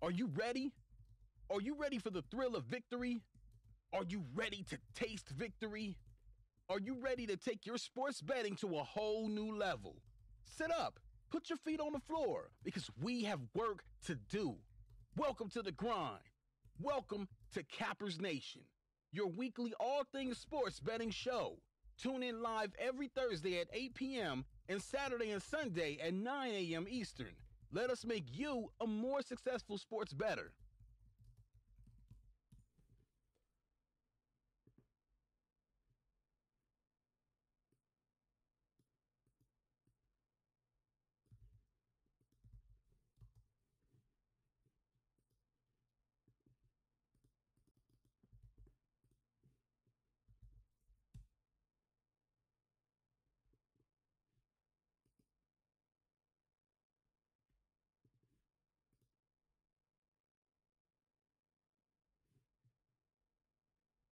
Are you ready? Are you ready for the thrill of victory? Are you ready to taste victory? Are you ready to take your sports betting to a whole new level? Sit up, put your feet on the floor, because we have work to do. Welcome to the grind. Welcome to Cappers Nation, your weekly all things sports betting show. Tune in live every Thursday at 8 p.m. and Saturday and Sunday at 9 a.m. Eastern. Let us make you a more successful sports bettor.